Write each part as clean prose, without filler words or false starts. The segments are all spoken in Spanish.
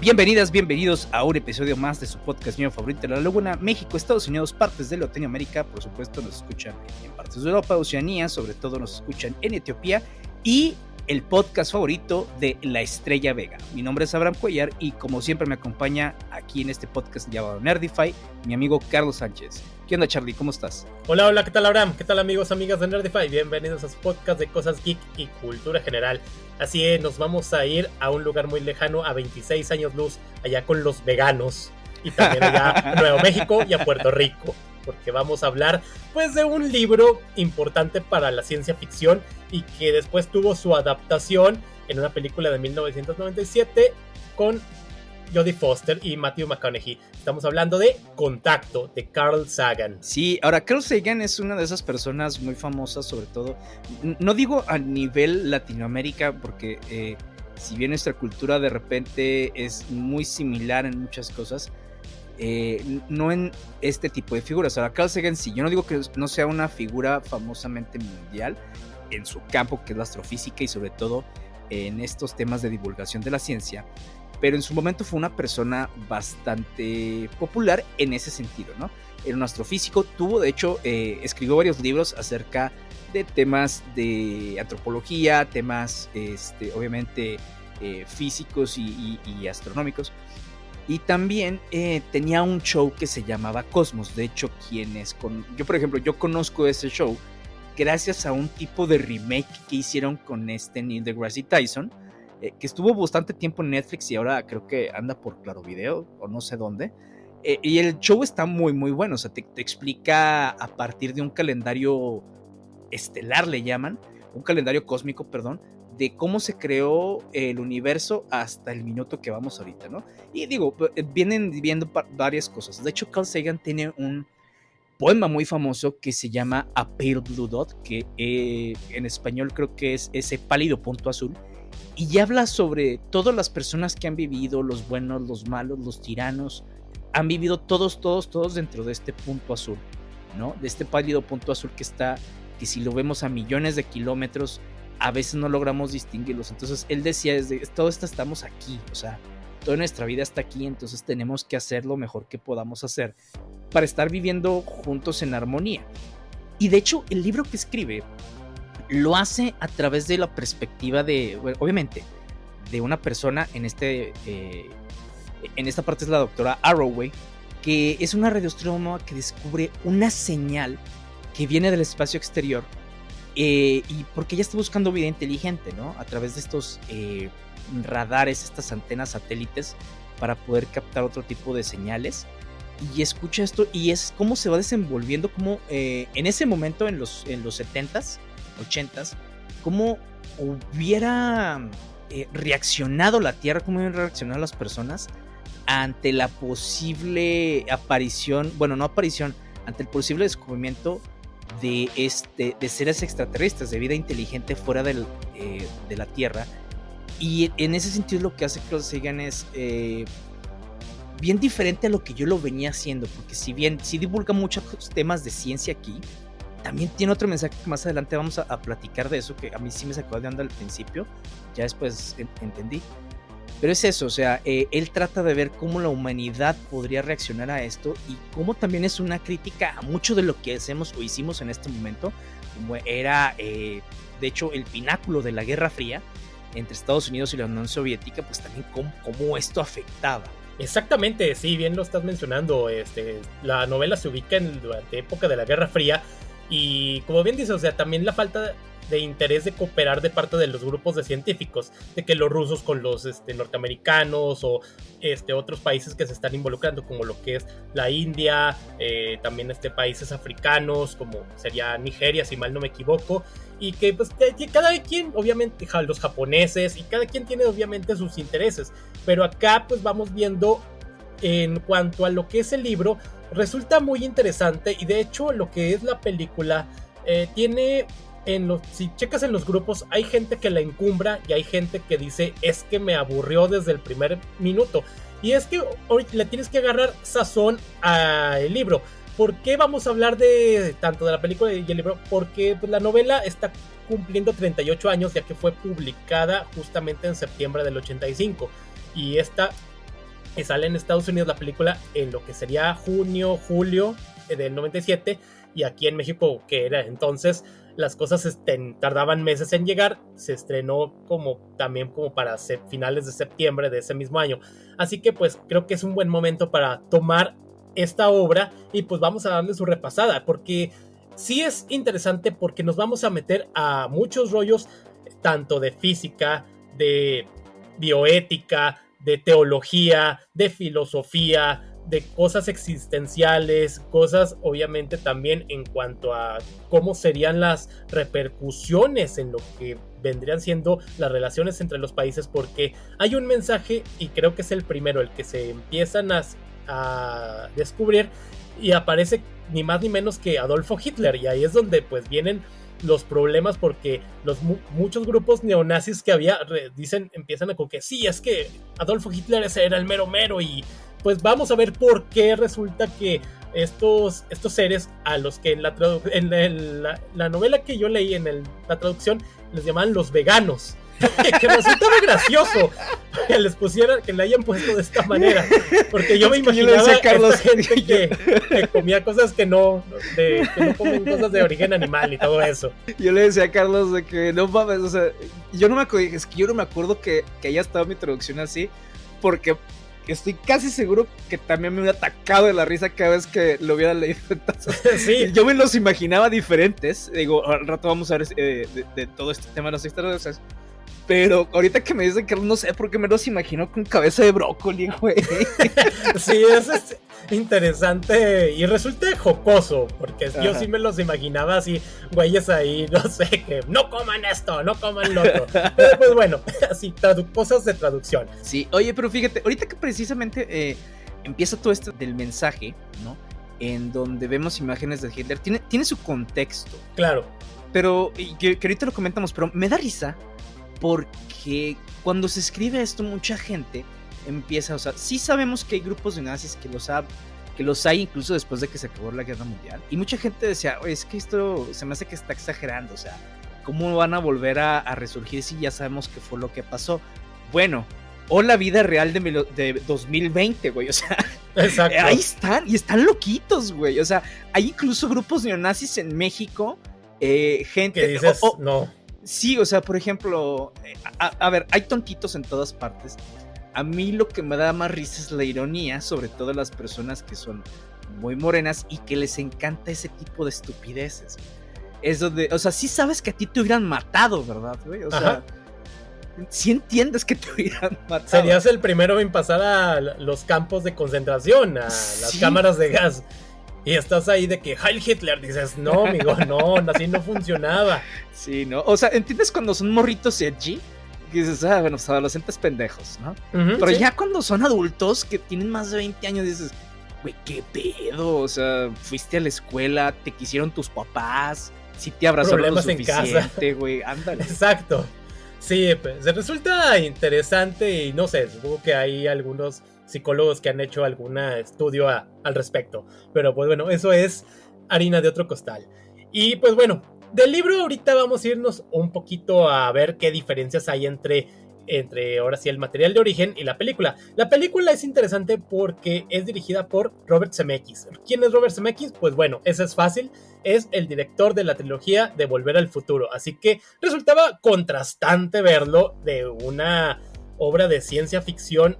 Bienvenidas, bienvenidos a un episodio más de su podcast mío favorito de la Laguna, México, Estados Unidos, partes de Latinoamérica. Por supuesto nos escuchan en partes de Europa, Oceanía, sobre todo nos escuchan en Etiopía, y el podcast favorito de La Estrella Vega. Mi nombre es Abraham Cuellar y como siempre me acompaña aquí en este podcast llamado Nerdify mi amigo Carlos Sánchez. ¿Qué onda, Charlie? ¿Cómo estás? Hola, ¿qué tal, Abraham? ¿Qué tal, amigos, amigas de Nerdify? Bienvenidos a su podcast de cosas geek y cultura general. Así es, nos vamos a ir a un lugar muy lejano, a 26 años luz, allá con los veganos, y también allá a Nuevo México y a Puerto Rico, porque vamos a hablar pues de un libro importante para la ciencia ficción y que después tuvo su adaptación en una película de 1997 con Jodie Foster y Matthew McConaughey. Estamos hablando de Contacto, de Carl Sagan. Sí, ahora Carl Sagan es una de esas personas muy famosas, sobre todo, no digo a nivel Latinoamérica, porque si bien nuestra cultura de repente es muy similar en muchas cosas, no en este tipo de figuras. Ahora Carl Sagan sí, yo no digo que no sea una figura famosamente mundial en su campo, que es la astrofísica, y sobre todo en estos temas de divulgación de la ciencia, pero en su momento fue una persona bastante popular en ese sentido, ¿no? Era un astrofísico, de hecho, escribió varios libros acerca de temas de antropología, temas, obviamente, físicos y astronómicos. Y también tenía un show que se llamaba Cosmos. De hecho, yo, por ejemplo, yo conozco ese show gracias a un tipo de remake que hicieron con Neil deGrasse Tyson, que estuvo bastante tiempo en Netflix y ahora creo que anda por Claro Video o no sé dónde. Y el show está muy muy bueno, o sea, te explica a partir de un calendario estelar, le llaman, un calendario cósmico, perdón, de cómo se creó el universo hasta el minuto que vamos ahorita, ¿no? Y digo, vienen viendo varias cosas. De hecho, Carl Sagan tiene un poema muy famoso que se llama A Pale Blue Dot, que en español creo que es ese pálido punto azul. Y habla sobre todas las personas que han vivido, los buenos, los malos, los tiranos, han vivido todos dentro de este punto azul, ¿no? De este pálido punto azul que si lo vemos a millones de kilómetros, a veces no logramos distinguirlos. Entonces él decía, desde todo esto estamos aquí, o sea, toda nuestra vida está aquí, entonces tenemos que hacer lo mejor que podamos hacer para estar viviendo juntos en armonía. Y de hecho, el libro que escribe lo hace a través de la perspectiva de, bueno, obviamente, de una persona, en esta parte es la doctora Arroway, que es una radioastrónoma que descubre una señal que viene del espacio exterior, y porque ella está buscando vida inteligente, ¿no? A través de estos radares, estas antenas satélites, para poder captar otro tipo de señales. Y escucha esto y es cómo se va desenvolviendo, como en ese momento, en los 70s, 80s, cómo hubiera reaccionado la Tierra, cómo hubieran reaccionado las personas ante la posible aparición, ante el posible descubrimiento de seres extraterrestres, de vida inteligente fuera de la Tierra. Y en ese sentido lo que hace Carl Sagan es bien diferente a lo que yo lo venía haciendo, porque si bien sí divulga muchos temas de ciencia aquí, también tiene otro mensaje que más adelante vamos a platicar de eso, que a mí sí me sacó de onda al principio, ya después entendí. Pero es eso, o sea, él trata de ver cómo la humanidad podría reaccionar a esto y cómo también es una crítica a mucho de lo que hacemos o hicimos en este momento, como era, de hecho, el pináculo de la Guerra Fría entre Estados Unidos y la Unión Soviética, pues también cómo esto afectaba. Exactamente, sí, bien lo estás mencionando. La novela se ubica durante época de la Guerra Fría y, como bien dices, o sea, también la falta de interés de cooperar de parte de los grupos de científicos, de que los rusos con los norteamericanos o otros países que se están involucrando, como lo que es la India, también países africanos, como sería Nigeria, si mal no me equivoco, y que pues cada quien, obviamente, los japoneses, y cada quien tiene obviamente sus intereses, pero acá pues vamos viendo, en cuanto a lo que es el libro, resulta muy interesante, y de hecho lo que es la película tiene... si checas en los grupos, hay gente que la encumbra y hay gente que dice, es que me aburrió desde el primer minuto. Y es que hoy le tienes que agarrar sazón al libro. ¿Por qué vamos a hablar de tanto de la película y el libro? Porque pues, la novela está cumpliendo 38 años, ya que fue publicada justamente en septiembre del 85. Y esta y sale en Estados Unidos la película en lo que sería junio, julio del 97, y aquí en México, que era entonces, las cosas tardaban meses en llegar. Se estrenó también como para finales de septiembre de ese mismo año, así que pues creo que es un buen momento para tomar esta obra y pues vamos a darle su repasada, porque sí es interesante, porque nos vamos a meter a muchos rollos, tanto de física, de bioética, de teología, de filosofía, de cosas existenciales, cosas obviamente también en cuanto a cómo serían las repercusiones en lo que vendrían siendo las relaciones entre los países, porque hay un mensaje, y creo que es el primero, el que se empiezan a descubrir, y aparece ni más ni menos que Adolfo Hitler, y ahí es donde pues vienen los problemas, porque muchos grupos neonazis que había empiezan a con que sí, es que Adolfo Hitler ese era el mero mero, y pues vamos a ver por qué resulta que estos seres, a los que en la novela que yo leí, la traducción, les llamaban los veganos, que resulta muy gracioso que le hayan puesto de esta manera, porque yo me imaginaba a Carlos, gente que comía cosas que no comen cosas de origen animal y todo eso. Yo le decía a Carlos de que no mames, o sea, yo no me acuerdo que haya estado mi traducción así, porque estoy casi seguro que también me hubiera atacado de la risa cada vez que lo hubiera leído. Entonces, sí. Yo me los imaginaba diferentes. Digo, al rato vamos a ver de todo este tema de las historias. Pero ahorita que me dicen que no sé por qué me los imagino con cabeza de brócoli, güey. Sí, eso es interesante y resulta jocoso, porque yo sí me los imaginaba así, güeyes ahí, no sé, que no coman esto, no coman lo otro. Pero pues bueno, así, cosas de traducción. Sí, oye, pero fíjate, ahorita que precisamente empieza todo esto del mensaje, ¿no? En donde vemos imágenes de Hitler, tiene su contexto. Claro. Pero, que ahorita lo comentamos, pero me da risa, porque cuando se escribe esto, mucha gente empieza, o sea, sí sabemos que hay grupos de nazis que los hay incluso después de que se acabó la Guerra Mundial, y mucha gente decía, oye, es que esto se me hace que está exagerando, o sea, ¿cómo van a volver a resurgir si ya sabemos qué fue lo que pasó? Bueno, o la vida real de 2020, güey, o sea, exacto. Ahí están, y están loquitos, güey, o sea, hay incluso grupos neonazis en México, gente... que dices, no... Sí, o sea, por ejemplo, a ver, hay tontitos en todas partes. A mí lo que me da más risa es la ironía, sobre todo las personas que son muy morenas y que les encanta ese tipo de estupideces. Es donde, o sea, sí sabes que a ti te hubieran matado, ¿verdad, güey? O sea, sí entiendes que te hubieran matado. Serías el primero en pasar a los campos de concentración, a las cámaras de gas. Y estás ahí de que Heil Hitler, dices, no, amigo, no, así no funcionaba. Sí, ¿no? O sea, ¿entiendes cuando son morritos edgy? Que dices, bueno, pues adolescentes pendejos, ¿no? Pero ¿sí? Ya cuando son adultos que tienen más de 20 años, dices, güey, ¿qué pedo? O sea, fuiste a la escuela, te quisieron tus papás, sí te abrazaron lo suficiente, güey, ándale. Exacto. Sí, pues resulta interesante y no sé, supongo que hay algunos psicólogos que han hecho algún estudio al respecto, pero pues bueno, eso es harina de otro costal. Y pues bueno, del libro ahorita vamos a irnos un poquito a ver qué diferencias hay entre ahora sí el material de origen y la película. La película es interesante porque es dirigida por Robert Zemeckis. ¿Quién es Robert Zemeckis? Pues bueno, eso es fácil, es el director de la trilogía de Volver al Futuro, así que resultaba contrastante verlo de una obra de ciencia ficción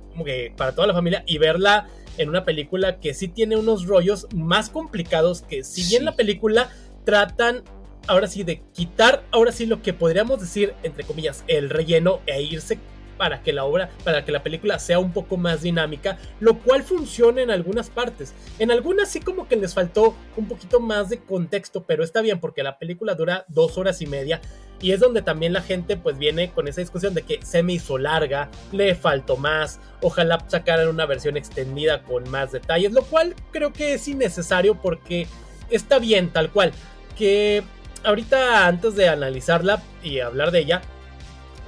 para toda la familia y verla en una película que sí tiene unos rollos más complicados, que si bien la película tratan ahora sí de quitar ahora sí lo que podríamos decir entre comillas el relleno e irse para que la película sea un poco más dinámica, lo cual funciona en algunas partes. En algunas sí como que les faltó un poquito más de contexto, pero está bien porque la película dura 2 horas y media y es donde también la gente pues viene con esa discusión de que se me hizo larga, le faltó más, ojalá sacaran una versión extendida con más detalles, lo cual creo que es innecesario porque está bien tal cual. Que ahorita antes de analizarla y hablar de ella,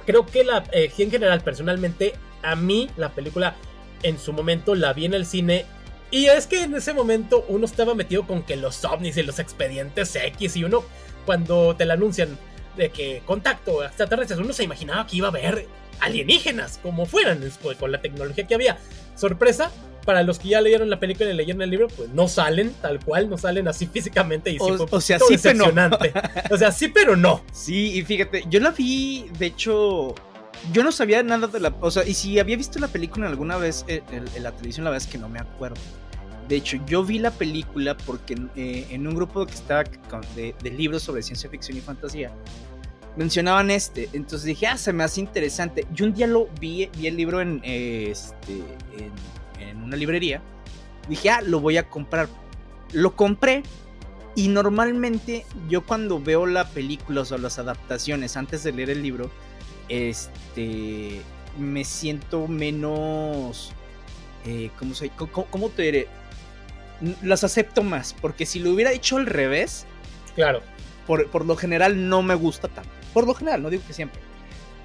creo que en general, personalmente, a mí la película en su momento la vi en el cine y es que en ese momento uno estaba metido con que los ovnis y los expedientes X y uno cuando te la anuncian de que contacto extraterrestres, uno se imaginaba que iba a haber alienígenas como fueran con la tecnología que había. sorpresa, para los que ya leyeron la película y leyeron el libro, pues no salen tal cual, no salen así físicamente. Y sí fue o sea, sí, decepcionante. Pero no. O sea, sí, pero no. Sí, y fíjate, yo la vi, de hecho, yo no sabía nada de la... O sea, y si había visto la película alguna vez en la televisión, la verdad es que no me acuerdo. De hecho, yo vi la película porque en un grupo que estaba de libros sobre ciencia ficción y fantasía, mencionaban entonces dije, se me hace interesante. Yo un día vi el libro en una librería, dije, lo voy a comprar. Lo compré, y normalmente yo cuando veo la película o las adaptaciones antes de leer el libro, me siento menos, ¿cómo te diré? Las acepto más, porque si lo hubiera hecho al revés, claro, por lo general no me gusta tanto. Por lo general, no digo que siempre.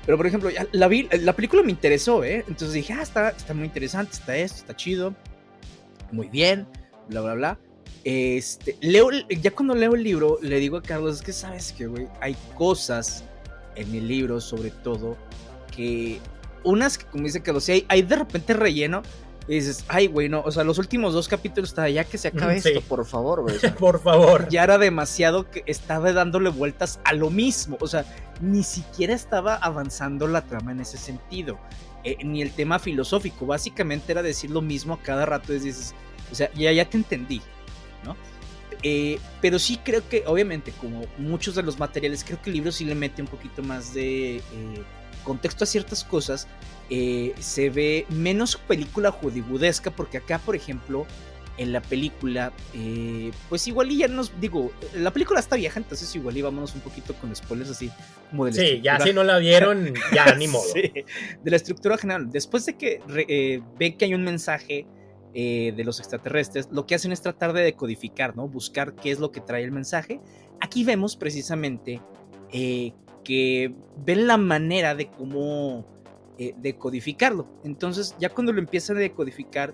Pero por ejemplo, la película me interesó, entonces dije, está muy interesante, está chido, muy bien, bla, bla, bla. Ya cuando leo el libro, le digo a Carlos, es que sabes que, güey, hay cosas en el libro, sobre todo, que unas que, como dice Carlos, hay de repente relleno, y dices, ay, güey, no, o sea, los últimos 2 capítulos está ya que se acabe esto, por favor, güey. O sea, por favor. Ya era demasiado que estaba dándole vueltas a lo mismo, o sea, ni siquiera estaba avanzando la trama en ese sentido, ni el tema filosófico, básicamente era decir lo mismo a cada rato, y dices, o sea, ya te entendí, ¿no? Pero sí creo que, obviamente, como muchos de los materiales, creo que el libro sí le mete un poquito más de contexto a ciertas cosas. Se ve menos película hollywoodesca, porque acá, por ejemplo, en la película, pues igual y ya la película está vieja, entonces igual y vámonos un poquito con spoilers así como de la estructura. Ya si no la vieron, ya ni modo. Sí, de la estructura general. Después de que ven que hay un mensaje de los extraterrestres, lo que hacen es tratar de decodificar, ¿no? Buscar qué es lo que trae el mensaje. Aquí vemos precisamente que ven la manera de cómo decodificarlo. Entonces, ya cuando lo empiezan a decodificar,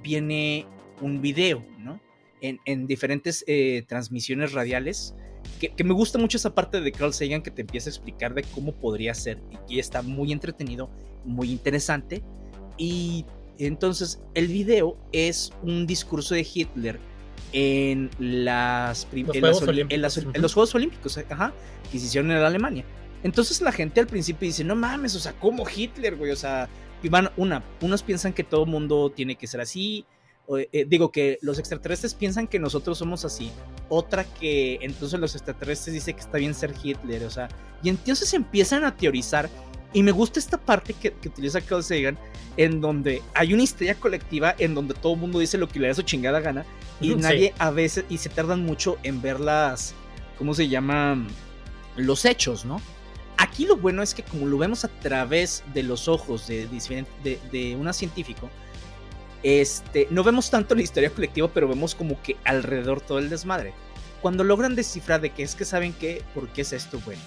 viene un video, ¿no? En diferentes transmisiones radiales, que me gusta mucho esa parte de Carl Sagan, que te empieza a explicar de cómo podría ser, y está muy entretenido, muy interesante. Y entonces el video es un discurso de Hitler en los Juegos Olímpicos, que se hicieron en Alemania. Entonces la gente al principio dice, no mames, o sea, ¿cómo Hitler, güey? O sea, unos piensan que todo mundo tiene que ser así, que los extraterrestres piensan que nosotros somos así, otra que entonces los extraterrestres dicen que está bien ser Hitler, o sea, y entonces empiezan a teorizar. Y me gusta esta parte que utiliza Carl Sagan, en donde hay una histeria colectiva, en donde todo el mundo dice lo que le da su chingada gana, y nadie a veces, y se tardan mucho en ver los hechos, ¿no? Aquí lo bueno es que como lo vemos a través de los ojos de un científico, no vemos tanto la histeria colectiva, pero vemos como que alrededor todo el desmadre. Cuando logran descifrar de que ¿saben qué? ¿Por qué es esto? Bueno,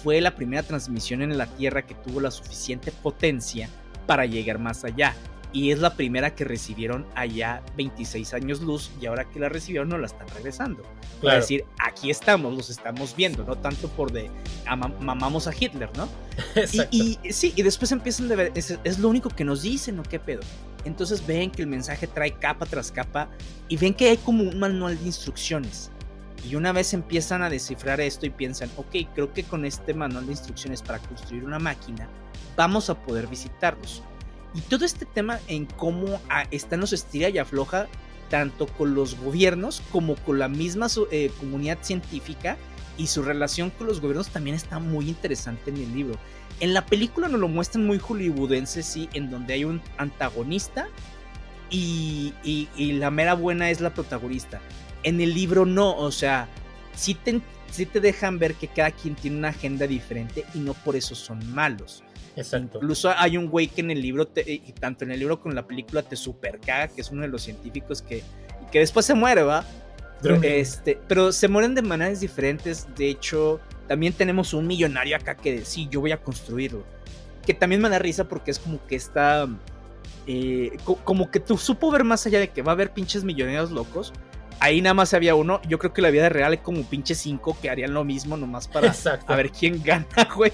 fue la primera transmisión en la Tierra que tuvo la suficiente potencia para llegar más allá, y es la primera que recibieron allá 26 años luz, y ahora que la recibieron no la están regresando. Claro. Para decir, aquí estamos, los estamos viendo, no tanto por mamamos a Hitler, ¿no? y después empiezan a ver, es lo único que nos dicen, ¿no? ¿Qué pedo? Entonces ven que el mensaje trae capa tras capa, y ven que hay como un manual de instrucciones. Y una vez empiezan a descifrar esto y piensan, ok, creo que con este manual de instrucciones para construir una máquina vamos a poder visitarlos. Y todo este tema en cómo están los estira y afloja, tanto con los gobiernos como con la misma comunidad científica, y su relación con los gobiernos también está muy interesante en el libro. En la película nos lo muestran muy hollywoodense, sí, en donde hay un antagonista y la mera buena es la protagonista. En el libro no, o sea, sí te dejan ver que cada quien tiene una agenda diferente y no por eso son malos. Exacto. Incluso hay un güey que en el libro, tanto en el libro como en la película, te super caga, que es uno de los científicos que después se muere, ¿va? Pero se mueren de maneras diferentes. De hecho, también tenemos un millonario acá que sí, yo voy a construirlo. Que también me da risa porque es como que como que tú supo ver más allá de que va a haber pinches millonarios locos. ahí nada más había uno. Yo creo que la vida real hay como pinche 5 que harían lo mismo nomás para Exacto. A ver quién gana, güey.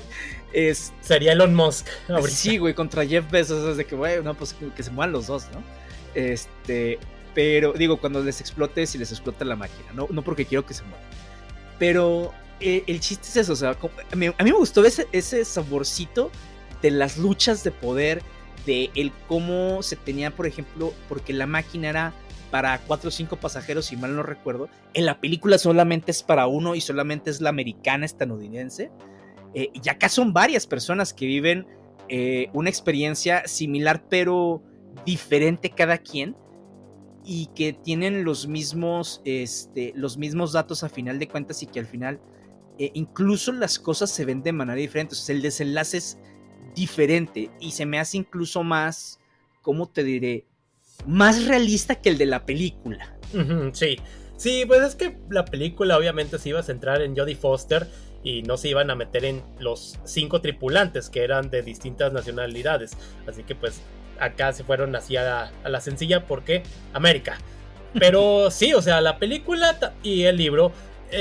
Sería Elon Musk ahorita. Sí, güey, contra Jeff Bezos, es de que, güey, no, pues que se muevan los dos, ¿no? Pero digo, cuando les explote, si les explota la máquina, no porque quiero que se muevan. Pero el chiste es eso, o sea, a mí me gustó ese saborcito de las luchas de poder, de el cómo se tenía, por ejemplo, porque la máquina era para 4 o 5 pasajeros, si mal no recuerdo. En la película solamente es para uno y solamente es la americana estadounidense. Y acá son varias personas que viven una experiencia similar pero diferente cada quien, y que tienen los mismos datos a final de cuentas, y que al final incluso las cosas se ven de manera diferente. O sea, el desenlace es diferente y se me hace incluso más, ¿cómo te diré? Más realista que el de la película. Sí, pues es que la película obviamente se iba a centrar en Jodie Foster y no se iban a meter en los 5 tripulantes que eran de distintas nacionalidades. Así que pues acá se fueron así a la sencilla, porque América. Pero sí, o sea, la película y el libro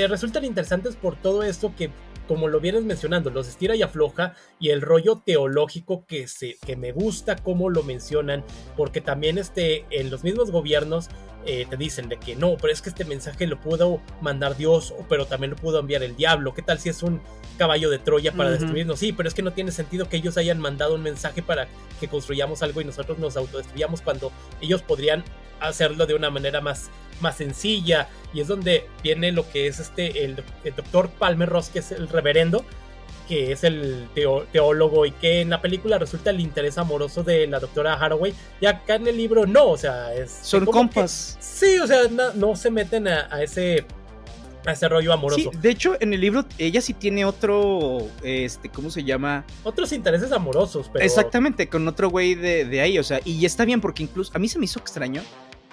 resultan interesantes por todo esto que, como lo vienes mencionando, los estira y afloja, y el rollo teológico que me gusta cómo lo mencionan, porque también en los mismos gobiernos te dicen de que no, pero es que este mensaje lo pudo mandar Dios, pero también lo pudo enviar el diablo. ¿Qué tal si es un caballo de Troya para destruirnos? Sí, pero es que no tiene sentido que ellos hayan mandado un mensaje para que construyamos algo y nosotros nos autodestruyamos, cuando ellos podrían hacerlo de una manera más sencilla. Y es donde viene lo que es el doctor Palmer Ross, que es el reverendo, que es el teólogo, y que en la película resulta el interés amoroso de la doctora Haraway, y acá en el libro no, o sea, son compas. Sí, o sea, no se meten a ese rollo amoroso. Sí, de hecho, en el libro ella sí tiene otro, ¿cómo se llama? Otros intereses amorosos, pero... Exactamente, con otro güey de ahí, o sea, y está bien, porque incluso a mí se me hizo extraño,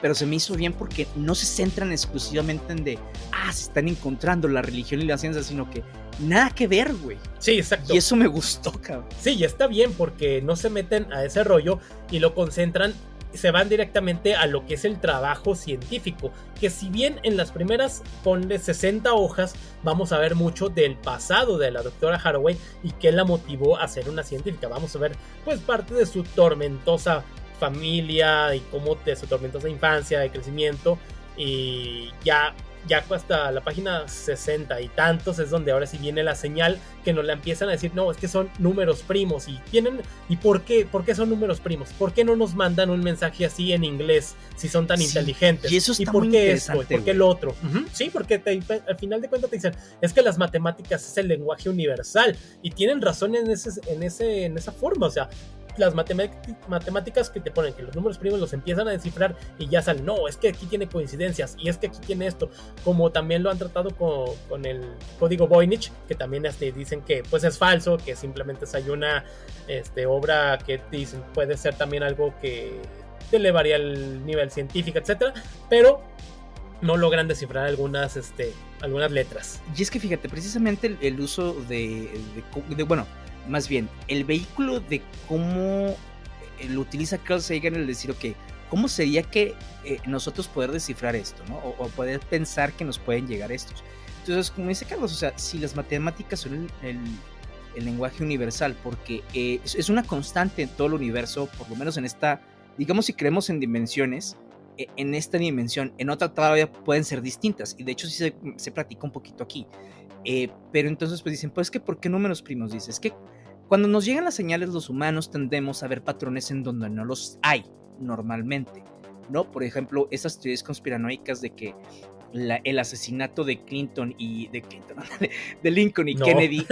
pero se me hizo bien porque no se centran exclusivamente en se están encontrando la religión y la ciencia, sino que nada que ver, güey. Sí, exacto. Y eso me gustó, cabrón. Sí, y está bien, porque no se meten a ese rollo y lo concentran, se van directamente a lo que es el trabajo científico, que si bien en las primeras, ponle 60 hojas, vamos a ver mucho del pasado de la doctora Haraway y qué la motivó a ser una científica. Vamos a ver pues parte de su tormentosa familia y cómo de su tormentosa infancia, de crecimiento, y ya hasta la página 60 y tantos es donde ahora sí viene la señal que nos la empiezan a decir. No, es que son números primos, y tienen, ¿y por qué son números primos? ¿Por qué no nos mandan un mensaje así en inglés si son tan inteligentes? Y eso está muy interesante, esto, ¿y por qué lo otro? Sí, porque al final de cuentas te dicen, es que las matemáticas es el lenguaje universal, y tienen razón en esa forma. O sea, las matemáticas que te ponen que los números primos los empiezan a descifrar y ya salen, no, es que aquí tiene coincidencias, y es que aquí tiene esto, como también lo han tratado con el código Voynich, que también dicen que pues es falso, que simplemente hay una obra que dicen puede ser también algo que te elevaría el nivel científico, etcétera, pero no logran descifrar algunas letras. Y es que fíjate, precisamente el uso bueno, más bien, el vehículo de cómo lo utiliza Carl Sagan, el decir, ok, ¿cómo sería que nosotros poder descifrar esto, ¿no? O poder pensar que nos pueden llegar estos. Entonces, como dice Carlos, o sea, si las matemáticas son el lenguaje universal, porque es una constante en todo el universo, por lo menos en esta, digamos, si creemos en dimensiones, en esta dimensión, en otra todavía pueden ser distintas, y de hecho sí se platica un poquito aquí. Pero entonces pues dicen, pues que ¿por qué números primos? Dices que cuando nos llegan las señales, los humanos tendemos a ver patrones en donde no los hay normalmente, ¿no? Por ejemplo, esas teorías conspiranoicas de que el asesinato de Lincoln y Kennedy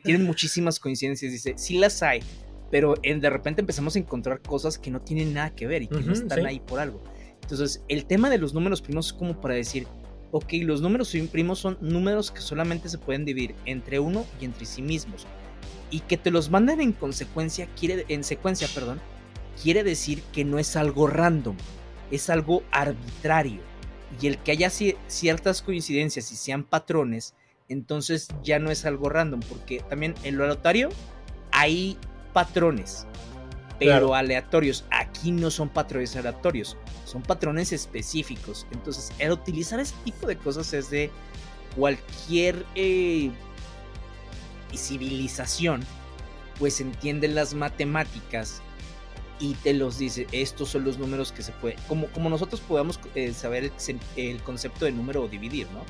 tienen muchísimas coincidencias. Dice, sí las hay, pero de repente empezamos a encontrar cosas que no tienen nada que ver y que no están ahí por algo. Entonces, el tema de los números primos es como para decir, ok, los números primos son números que solamente se pueden dividir entre uno y entre sí mismos, y que te los manden en secuencia quiere decir que no es algo random, es algo arbitrario, y el que haya ciertas coincidencias y sean patrones, entonces ya no es algo random, porque también en lo aleatorio hay patrones, pero aleatorios. Aquí no son patrones aleatorios, son patrones específicos. Entonces, el utilizar ese tipo de cosas es de cualquier civilización, pues entiende las matemáticas y te los dice, estos son los números que se pueden, como nosotros podamos saber el concepto de número o dividir, ¿no?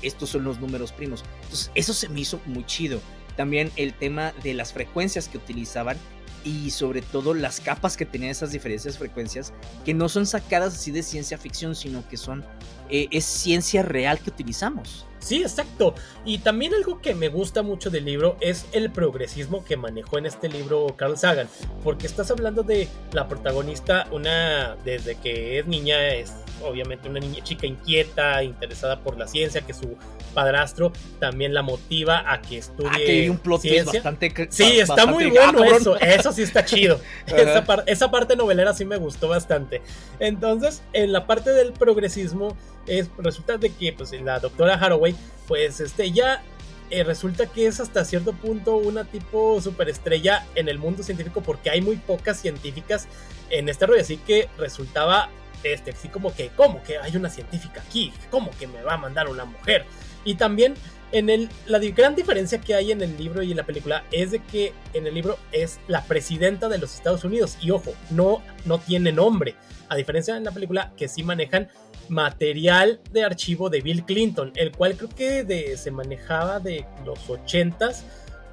Estos son los números primos. Entonces, eso se me hizo muy chido. También el tema de las frecuencias que utilizaban y sobre todo las capas que tenían esas diferentes frecuencias, que no son sacadas así de ciencia ficción, sino que son es ciencia real que utilizamos. Sí, exacto. Y también algo que me gusta mucho del libro es el progresismo que manejó en este libro Carl Sagan, porque estás hablando de la protagonista, desde que es niña, es obviamente una chica inquieta, interesada por la ciencia, que su padrastro también la motiva a que estudie que hay un plot twist bastante. Sí, está muy bueno eso sí está chido. Esa parte novelera sí me gustó bastante. Entonces, en la parte del progresismo, resulta de que pues, la doctora Haraway, pues ella resulta que es hasta cierto punto una tipo superestrella en el mundo científico, porque hay muy pocas científicas en este rollo, así que resultaba así como que, ¿cómo que hay una científica aquí? ¿Cómo que me va a mandar una mujer? Y también la gran diferencia que hay en el libro y en la película es de que en el libro es la presidenta de los Estados Unidos, y ojo, no tiene nombre, a diferencia de la película que sí manejan material de archivo de Bill Clinton, el cual creo que se manejaba de los 80s,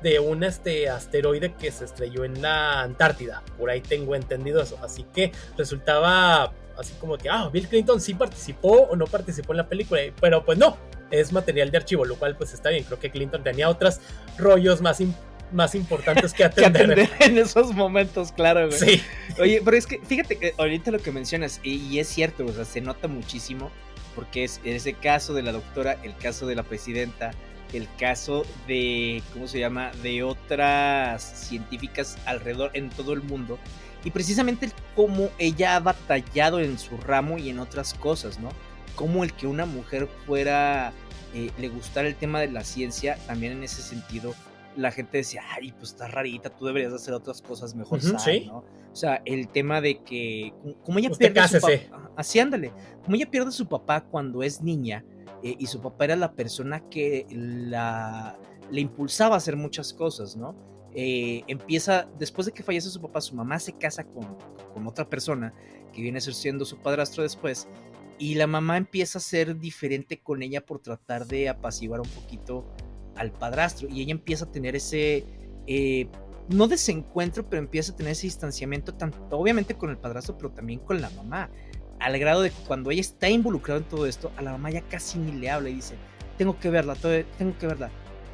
de un asteroide que se estrelló en la Antártida, por ahí tengo entendido eso, así que resultaba así como que, Bill Clinton sí participó o no participó en la película, pero pues no, es material de archivo, lo cual pues está bien. Creo que Clinton tenía otros rollos más importantes que atender en esos momentos, claro, güey. Sí. Oye, pero es que fíjate que ahorita lo que mencionas, y es cierto, o sea, se nota muchísimo, porque es ese caso de la doctora, el caso de la presidenta, el caso de, ¿cómo se llama?, de otras científicas alrededor en todo el mundo, y precisamente cómo ella ha batallado en su ramo y en otras cosas, ¿no? Como el que una mujer le gustara el tema de la ciencia, también en ese sentido la gente decía, ay, pues está rarita, tú deberías hacer otras cosas mejor, ¿sí? ¿no? O sea, el tema de que, como ella pierde a su papá, así ándale, como ella pierde a su papá cuando es niña, y su papá era la persona que le impulsaba a hacer muchas cosas, ¿no? Empieza, después de que fallece su papá, su mamá se casa con otra persona, que viene siendo su padrastro después, y la mamá empieza a ser diferente con ella por tratar de apaciguar un poquito al padrastro, y ella empieza a tener ese no desencuentro, pero empieza a tener ese distanciamiento tanto obviamente con el padrastro, pero también con la mamá, al grado de que cuando ella está involucrada en todo esto, a la mamá ya casi ni le habla y dice, tengo que verla,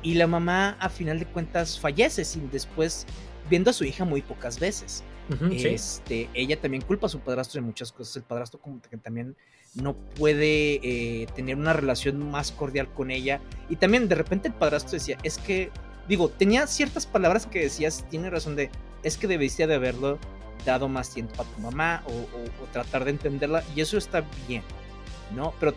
y la mamá a final de cuentas fallece, sin después viendo a su hija muy pocas veces. Sí. Ella también culpa a su padrastro de muchas cosas, el padrastro como que también no puede tener una relación más cordial con ella, y también de repente el padrastro decía, es que, tenía ciertas palabras que decías, tiene razón es que debiste de haberlo dado más tiempo a tu mamá, o tratar de entenderla, y eso está bien, ¿no? Pero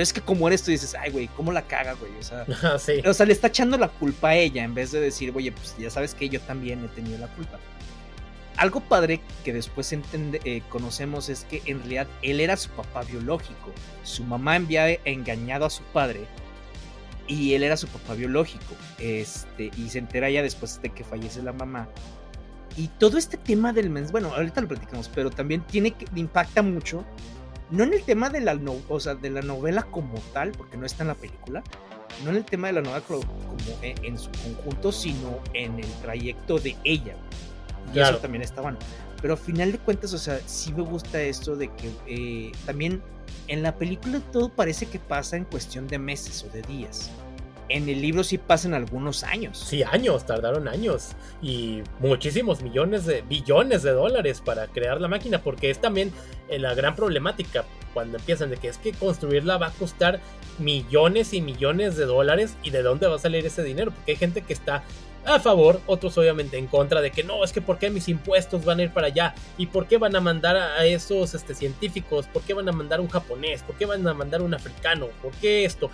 es que como eres tú dices, ay, güey, ¿cómo la caga, güey? O sea, sí. O sea, le está echando la culpa a ella, en vez de decir, oye, pues ya sabes que yo también he tenido la culpa. Algo padre que después conocemos es que en realidad él era su papá biológico. Su mamá había engañado a su padre y él era su papá biológico. Y se entera ya después de que fallece la mamá. Y todo este tema del bueno, ahorita lo platicamos, pero también impacta mucho, no en el tema de la novela como tal, porque no está en la película, no en el tema de la novela como en su conjunto, sino en el trayecto de ella. Y claro, eso también está bueno. Pero al final de cuentas, o sea, sí me gusta esto de que también en la película todo parece que pasa en cuestión de meses o de días. En el libro sí pasan algunos años. Sí, tardaron años. Y muchísimos billones de dólares para crear la máquina, porque es también la gran problemática. cuando empiezan de que es que construirla va a costar millones y millones de dólares, y de dónde va a salir ese dinero, porque hay gente que está a favor, otros obviamente en contra, de que no, es que por qué mis impuestos van a ir para allá, y por qué van a mandar a esos científicos, por qué van a mandar un japonés, por qué van a mandar un africano, por qué esto.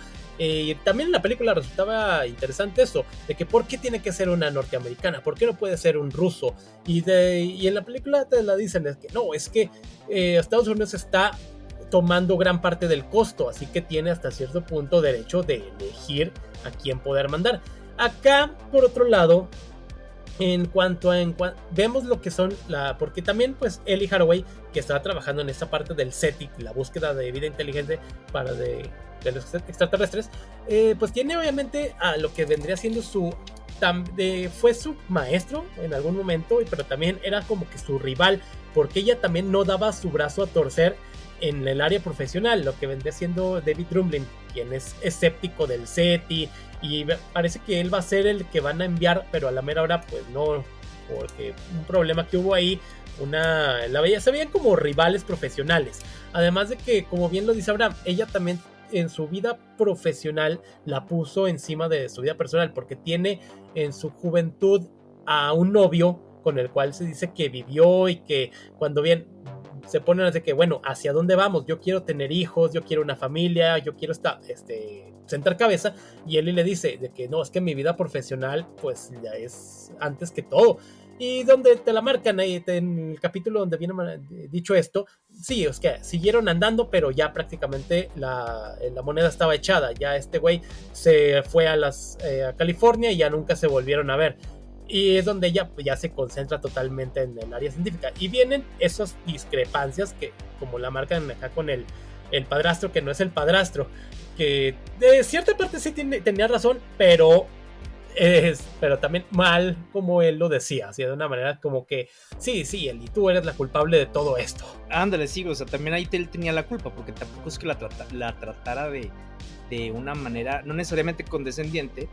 También en la película resultaba interesante eso, de que por qué tiene que ser una norteamericana, por qué no puede ser un ruso, y en la película te la dicen, es que no, es que Estados Unidos está tomando gran parte del costo, así que tiene hasta cierto punto derecho de elegir a quién poder mandar. Acá, por otro lado, vemos lo que son porque también pues Ellie Haraway, que está trabajando en esta parte del SETI, la búsqueda de vida inteligente de los extraterrestres, pues tiene obviamente a lo que vendría siendo fue su maestro en algún momento, pero también era como que su rival, porque ella también no daba su brazo a torcer en el área profesional, lo que vendría siendo David Drumlin, quien es escéptico del SETI, y parece que él va a ser el que van a enviar, pero a la mera hora pues no, porque un problema que hubo ahí, se veían como rivales profesionales, además de que, como bien lo dice Abraham, ella también en su vida profesional la puso encima de su vida personal, porque tiene en su juventud a un novio con el cual se dice que vivió, y que cuando bien se ponen de que, bueno, ¿hacia dónde vamos? Yo quiero tener hijos, yo quiero una familia, yo quiero sentar cabeza, y Ellie le dice de que no, es que mi vida profesional pues ya es antes que todo. Y donde te la marcan ahí en el capítulo donde viene dicho esto, sí, es que siguieron andando, pero ya prácticamente la moneda estaba echada, ya este güey se fue a California y ya nunca se volvieron a ver. Y es donde ella ya se concentra totalmente en el área científica. Y vienen esas discrepancias que, como la marcan acá con el padrastro, que no es el padrastro, que de cierta parte sí tenía razón, pero también mal como él lo decía, así de una manera como que sí, Eli, tú eres la culpable de todo esto. Ándale, sí, o sea, también ahí él tenía la culpa, porque tampoco es que la tratara de una manera, no necesariamente condescendiente,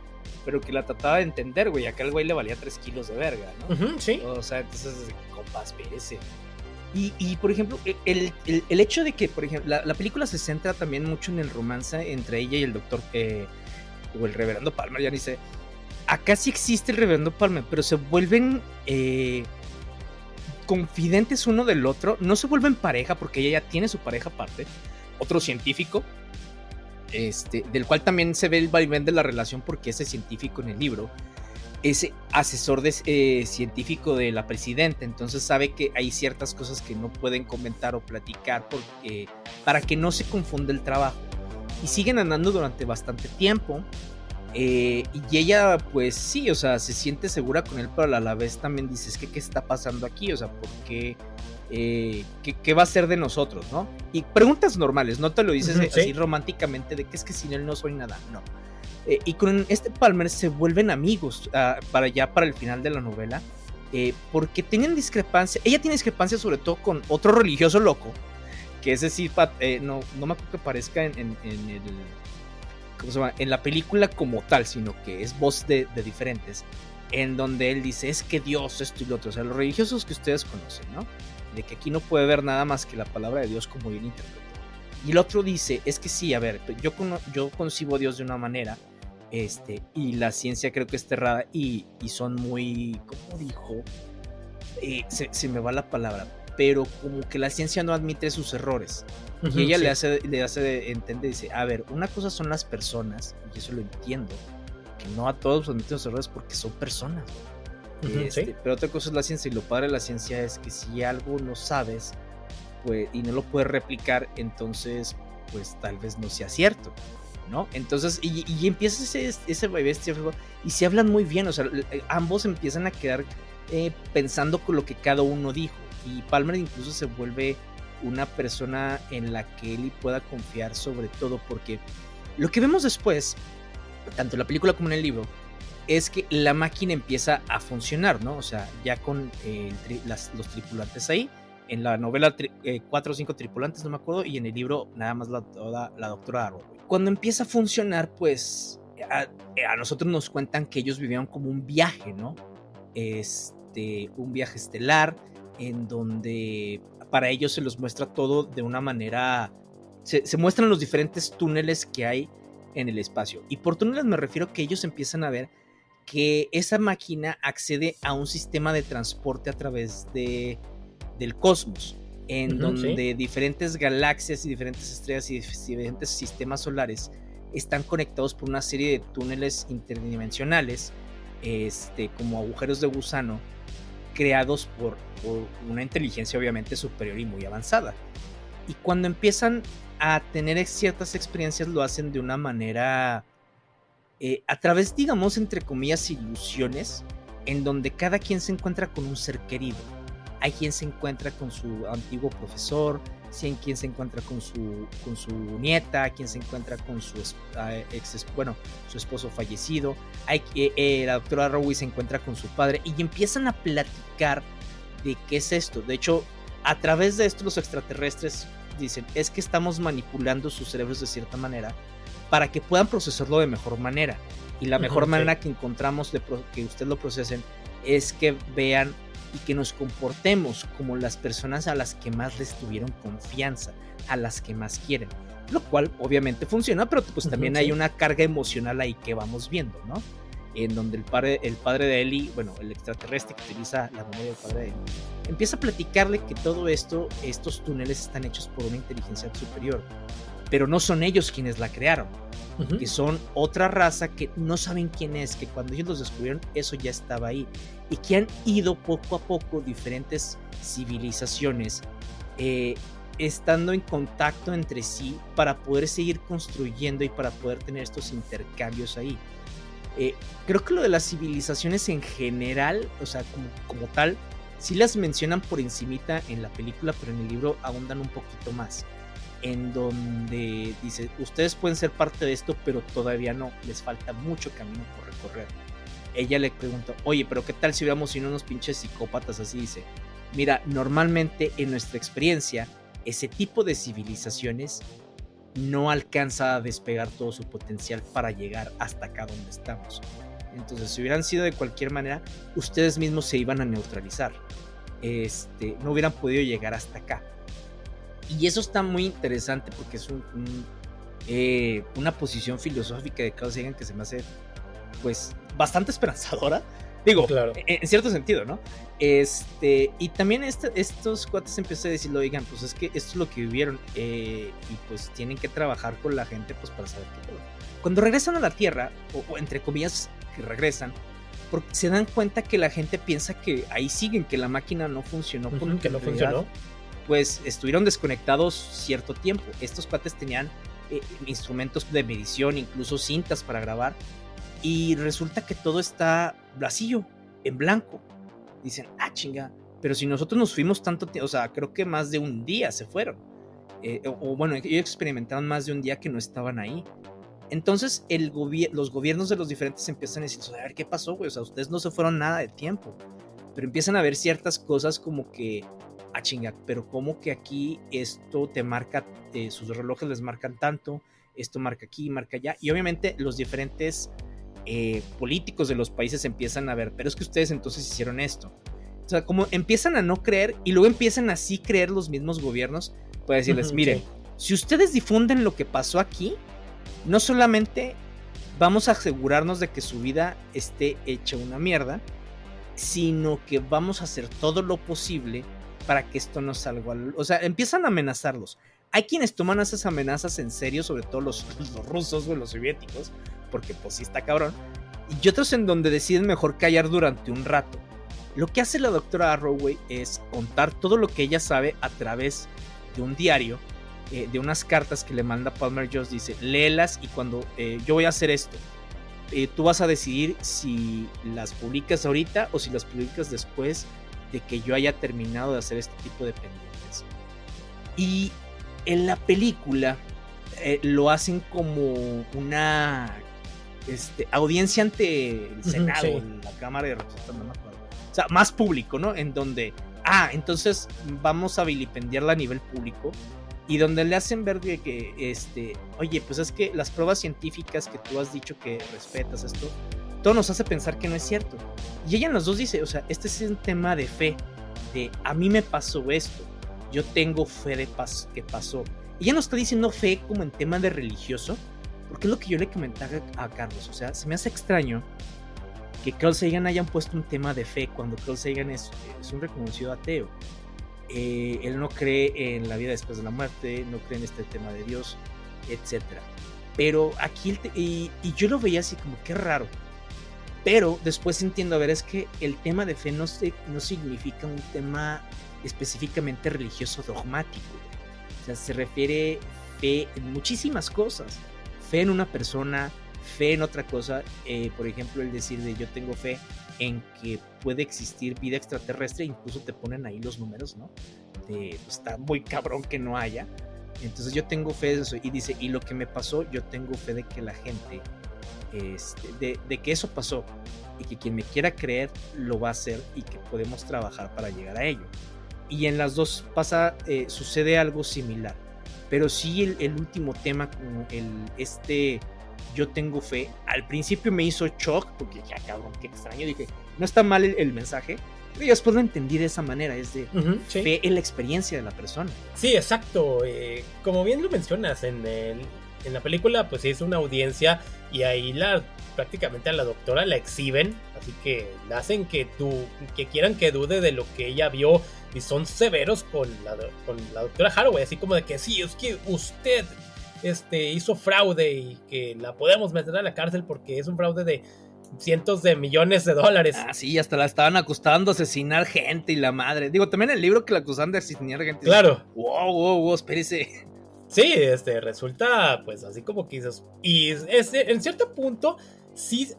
pero que la trataba de entender, güey. Acá el güey le valía 3 kilos de verga, ¿no? Sí. O sea, entonces, compas, espérese. Y por ejemplo, el hecho de que, por ejemplo, la película se centra también mucho en el romance entre ella y el doctor, o el reverendo Palmer, ya ni sé. Acá sí existe el reverendo Palmer, pero se vuelven confidentes uno del otro. No se vuelven pareja, porque ella ya tiene su pareja aparte, otro científico, del cual también se ve el vaivén de la relación, porque ese científico en el libro es asesor científico de la presidenta, entonces sabe que hay ciertas cosas que no pueden comentar o platicar para que no se confunda el trabajo, y siguen andando durante bastante tiempo, y ella pues sí, o sea, se siente segura con él, pero a la vez también dice, es que ¿qué está pasando aquí? O sea, ¿por qué? ¿Qué va a ser de nosotros, no? Y preguntas normales, no te lo dices así románticamente de que es que sin él no soy nada, no. Y con Palmer se vuelven amigos para el final de la novela, porque tenían discrepancia. Ella tiene discrepancia sobre todo con otro religioso loco, que es decir, no me acuerdo que aparezca en el, ¿cómo se llama? En la película como tal, sino que es voz de diferentes, en donde él dice, es que Dios, esto y lo otro, o sea, los religiosos que ustedes conocen, ¿no? De que aquí no puede ver nada más que la palabra de Dios como bien interpretado. Y el otro dice, es que sí, a ver, yo concibo a Dios de una manera, y la ciencia creo que está errada, y son muy, ¿cómo dijo? Se me va la palabra, pero como que la ciencia no admite sus errores. Y ella le hace entender, dice, a ver, una cosa son las personas, y eso lo entiendo, que no a todos admiten sus errores porque son personas, pero otra cosa es la ciencia, y lo padre de la ciencia es que si algo no sabes, pues, y no lo puedes replicar, entonces pues tal vez no sea cierto, ¿no? Entonces, y empieza ese bebé, y se hablan muy bien, o sea, ambos empiezan a quedar pensando con lo que cada uno dijo, y Palmer incluso se vuelve una persona en la que Ellie pueda confiar, sobre todo porque lo que vemos después, tanto en la película como en el libro, es que la máquina empieza a funcionar, ¿no? O sea, ya con los tripulantes ahí. En la novela 4 o 5 tripulantes, no me acuerdo, y en el libro nada más la doctora Arrow. Cuando empieza a funcionar, pues a nosotros nos cuentan que ellos vivieron como un viaje, ¿no? Un viaje estelar, en donde para ellos se los muestra todo de una manera se muestran los diferentes túneles que hay en el espacio. Y por túneles me refiero que ellos empiezan a ver que esa máquina accede a un sistema de transporte a través del cosmos, en donde diferentes galaxias y diferentes estrellas y diferentes sistemas solares están conectados por una serie de túneles interdimensionales, como agujeros de gusano, creados por una inteligencia obviamente superior y muy avanzada. Y cuando empiezan a tener ciertas experiencias, lo hacen de una manera a través, digamos, entre comillas, ilusiones, en donde cada quien se encuentra con un ser querido. Hay quien se encuentra con su antiguo profesor, hay quien se encuentra con su nieta, quien se encuentra con su esposo fallecido, la doctora Arroway se encuentra con su padre, y empiezan a platicar de qué es esto. De hecho, a través de esto los extraterrestres dicen, es que estamos manipulando sus cerebros de cierta manera para que puedan procesarlo de mejor manera. Y la mejor manera que encontramos de que ustedes lo procesen es que vean y que nos comportemos como las personas a las que más les tuvieron confianza, a las que más quieren. Lo cual obviamente funciona, pero pues también hay una carga emocional ahí que vamos viendo, ¿no? En donde el padre de Ellie, bueno, el extraterrestre que utiliza la memoria del padre de Ellie, empieza a platicarle que todo esto, estos túneles están hechos por una inteligencia superior, pero no son ellos quienes la crearon, que son otra raza que no saben quién es, que cuando ellos los descubrieron eso ya estaba ahí, y que han ido poco a poco diferentes civilizaciones estando en contacto entre sí para poder seguir construyendo y para poder tener estos intercambios ahí. Creo que lo de las civilizaciones en general, o sea, como tal, sí las mencionan por encimita en la película, pero en el libro ahondan un poquito más, en donde dice, ustedes pueden ser parte de esto, pero todavía no, les falta mucho camino por recorrer. Ella le pregunta, oye, pero ¿qué tal si hubiéramos sido unos pinches psicópatas así? Dice, mira, normalmente en nuestra experiencia, ese tipo de civilizaciones no alcanza a despegar todo su potencial para llegar hasta acá donde estamos. Entonces, si hubieran sido de cualquier manera, ustedes mismos se iban a neutralizar. No hubieran podido llegar hasta acá. Y eso está muy interesante porque es una posición filosófica de Carl Sagan que se me hace, pues, bastante esperanzadora. Digo, claro, en cierto sentido, ¿no? Y también estos cuates empiezan a decirlo, oigan, pues es que esto es lo que vivieron y pues tienen que trabajar con la gente pues para saber qué todo. Cuando regresan a la Tierra, o entre comillas que regresan, porque se dan cuenta que la gente piensa que ahí siguen, que la máquina no funcionó. Que no funcionó. Pues estuvieron desconectados cierto tiempo. Estos cuates tenían instrumentos de medición, incluso cintas para grabar, y resulta que todo está vacío, en blanco. Dicen, chinga, pero si nosotros nos fuimos tanto tiempo, o sea, creo que más de un día se fueron, bueno, ellos experimentaron más de un día que no estaban ahí. Entonces los gobiernos de los diferentes empiezan a decir, a ver, ¿qué pasó, güey? O sea, ustedes no se fueron nada de tiempo, pero empiezan a ver ciertas cosas como que, chinga, pero como que aquí esto te marca, sus relojes les marcan tanto, esto marca aquí, marca allá, y obviamente los diferentes políticos de los países empiezan a ver, pero es que ustedes entonces hicieron esto. O sea, como empiezan a no creer y luego empiezan así creer los mismos gobiernos para decirles, miren, si ustedes difunden lo que pasó aquí, no solamente vamos a asegurarnos de que su vida esté hecha una mierda, sino que vamos a hacer todo lo posible para que esto no salga. O sea, empiezan a amenazarlos. Hay quienes toman esas amenazas en serio, sobre todo los rusos o los soviéticos, porque pues sí está cabrón, y otros en donde deciden mejor callar durante un rato. Lo que hace la doctora Arroway es contar todo lo que ella sabe a través de un diario, de unas cartas que le manda Palmer Jones. Dice, léelas y cuando yo voy a hacer esto, tú vas a decidir si las publicas ahorita o si las publicas después de que yo haya terminado de hacer este tipo de pendientes. Y en la película lo hacen como una audiencia ante el Senado, la Cámara de Representantes, no me acuerdo. O sea, más público, ¿no? En donde, entonces vamos a vilipendiarla a nivel público, y donde le hacen ver de que, oye, pues es que las pruebas científicas que tú has dicho que respetas esto, todo nos hace pensar que no es cierto. Y ella en los dos dice, o sea, este es un tema de fe, de a mí me pasó esto, yo tengo fe de que pasó. ella no está diciendo fe como en tema de religioso, porque es lo que yo le comentaba a Carlos. O sea, se me hace extraño que Carl Sagan hayan puesto un tema de fe cuando Carl Sagan es un reconocido ateo. Él no cree en la vida después de la muerte, no cree en este tema de Dios, etc. Pero aquí, y yo lo veía así como que raro. Pero después entiendo, a ver, es que el tema de fe no significa un tema específicamente religioso dogmático. O sea, se refiere fe en muchísimas cosas. Fe en una persona, fe en otra cosa. Por ejemplo, el decir de yo tengo fe en que puede existir vida extraterrestre, incluso te ponen ahí los números, ¿no? Pues, está muy cabrón que no haya. Entonces yo tengo fe de eso. Y dice, y lo que me pasó, yo tengo fe de que la gente, de que eso pasó, y que quien me quiera creer lo va a hacer, y que podemos trabajar para llegar a ello. Y en las dos sucede algo similar. Pero sí el último tema, como yo tengo fe, al principio me hizo shock, porque ya cabrón, qué extraño, dije, no está mal el mensaje, pero yo después lo entendí de esa manera, es de sí. Fe en la experiencia de la persona. Sí, exacto, como bien lo mencionas, en la película pues es una audiencia, y ahí prácticamente a la doctora la exhiben, así que la hacen que quieran que dude de lo que ella vio, y son severos con la doctora Haraway, así como de que sí, es que usted hizo fraude y que la podemos meter a la cárcel porque es un fraude de cientos de millones de dólares. Ah, sí, hasta la estaban acusando de asesinar gente y la madre. Digo, también el libro que la acusaban de asesinar gente. Claro. Wow, espérese. Sí, resulta pues así como que dices, y en cierto punto sí